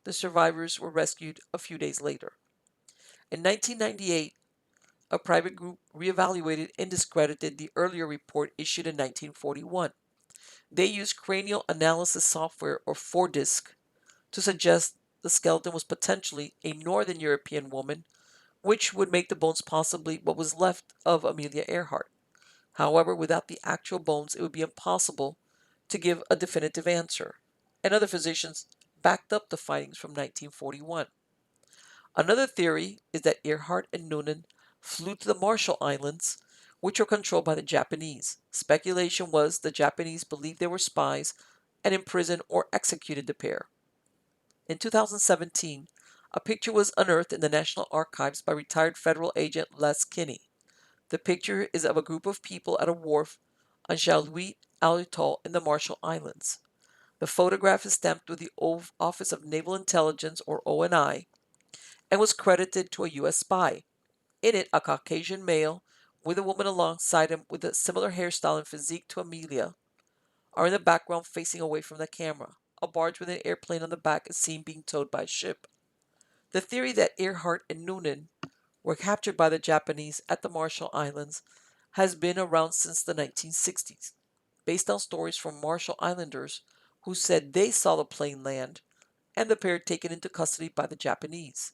The survivors were rescued a few days later. In 1998, a private group reevaluated and discredited the earlier report issued in 1941. They used cranial analysis software, or 4DISC, to suggest the skeleton was potentially a Northern European woman, which would make the bones possibly what was left of Amelia Earhart. However, without the actual bones, it would be impossible to give a definitive answer, and other physicians backed up the findings from 1941. Another theory is that Earhart and Noonan flew to the Marshall Islands, which were controlled by the Japanese. Speculation was the Japanese believed they were spies and imprisoned or executed the pair. In 2017, a picture was unearthed in the National Archives by retired federal agent Les Kinney. The picture is of a group of people at a wharf on Jalhuit Atoll in the Marshall Islands. The photograph is stamped with the Office of Naval Intelligence, or ONI, and was credited to a U.S. spy. In it, a Caucasian male with a woman alongside him with a similar hairstyle and physique to Amelia are in the background facing away from the camera. A barge with an airplane on the back is seen being towed by a ship. The theory that Earhart and Noonan were captured by the Japanese at the Marshall Islands has been around since the 1960s, based on stories from Marshall Islanders who said they saw the plane land and the pair taken into custody by the Japanese.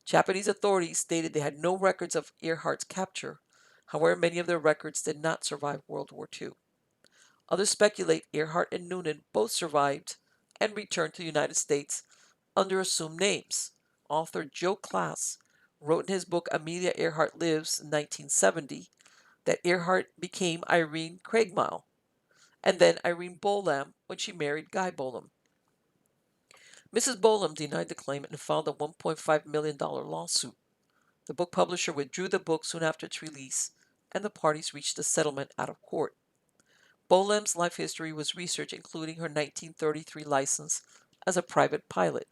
Japanese authorities stated they had no records of Earhart's capture. However, many of their records did not survive World War II. Others speculate Earhart and Noonan both survived and returned to the United States under assumed names. Author Joe Class wrote in his book Amelia Earhart Lives in 1970 that Earhart became Irene Craigmile and then Irene Bolam when she married Guy Bolam. Mrs. Bolam denied the claim and filed a $1.5 million lawsuit. The book publisher withdrew the book soon after its release, and the parties reached a settlement out of court. Bolam's life history was researched, including her 1933 license as a private pilot,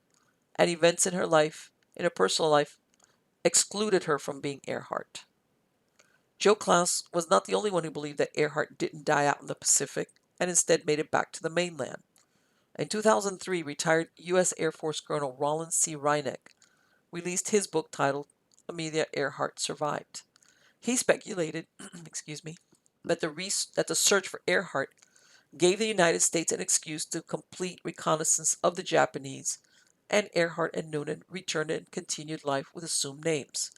and events in her personal life, excluded her from being Earhart. Joe Klaus was not the only one who believed that Earhart didn't die out in the Pacific and instead made it back to the mainland. In 2003, retired U.S. Air Force Colonel Rollin C. Reineck released his book titled Amelia Earhart Survived. He speculated, that the search for Earhart gave the United States an excuse to complete reconnaissance of the Japanese, and Earhart and Noonan returned and continued life with assumed names.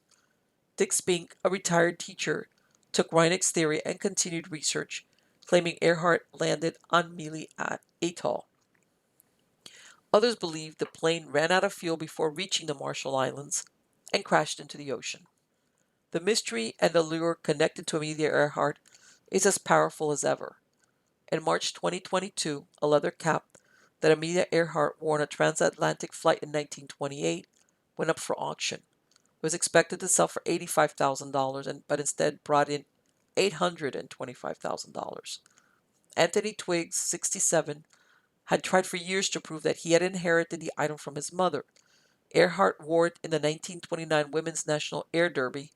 Dick Spink, a retired teacher, took Reineck's theory and continued research, claiming Earhart landed on Mealy Atoll. Others believe the plane ran out of fuel before reaching the Marshall Islands and crashed into the ocean. The mystery and allure connected to Amelia Earhart is as powerful as ever. In March 2022, a leather cap that Amelia Earhart wore on a transatlantic flight in 1928 went up for auction. It was expected to sell for $85,000, but instead brought in $825,000. Anthony Twiggs, 67, had tried for years to prove that he had inherited the item from his mother. Earhart wore it in the 1929 Women's National Air Derby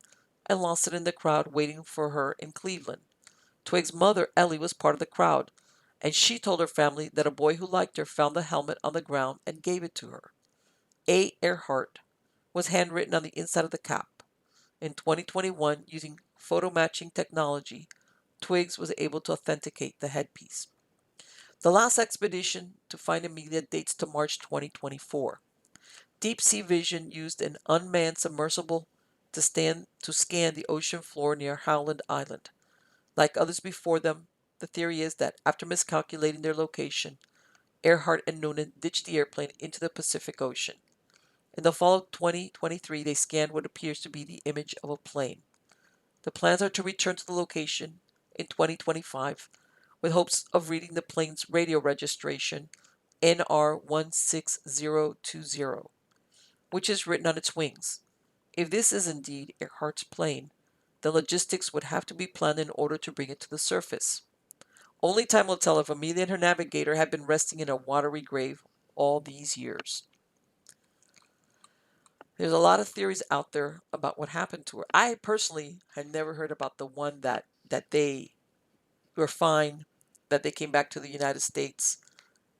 and lost it in the crowd waiting for her in Cleveland. Twiggs' mother, Ellie, was part of the crowd, and she told her family that a boy who liked her found the helmet on the ground and gave it to her. A. Earhart was handwritten on the inside of the cap. In 2021, using photo matching technology, Twiggs was able to authenticate the headpiece. The last expedition to find Amelia dates to March 2024. Deep sea vision used an unmanned submersible to scan the ocean floor near Howland Island. Like others before them, the theory is that after miscalculating their location, Earhart and Noonan ditched the airplane into the Pacific Ocean. In the fall of 2023, they scanned what appears to be the image of a plane. The plans are to return to the location in 2025 with hopes of reading the plane's radio registration NR16020, which is written on its wings. If this is indeed Earhart's plane, the logistics would have to be planned in order to bring it to the surface. Only time will tell if Amelia and her navigator have been resting in a watery grave all these years. There's a lot of theories out there about what happened to her. I personally had never heard about the one that they were fine, that they came back to the United States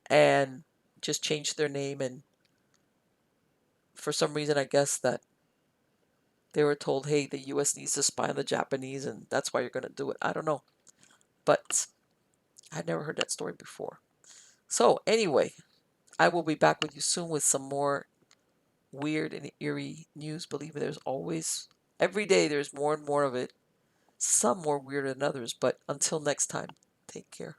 and just changed their name, and for some reason I guess that they were told, hey, the US needs to spy on the Japanese and that's why you're going to do it. I don't know. But I'd never heard that story before. So anyway, I will be back with you soon with some more weird and eerie news. Believe me, there's always, every day there's more and more of it. Some more weird than others, but until next time, take care.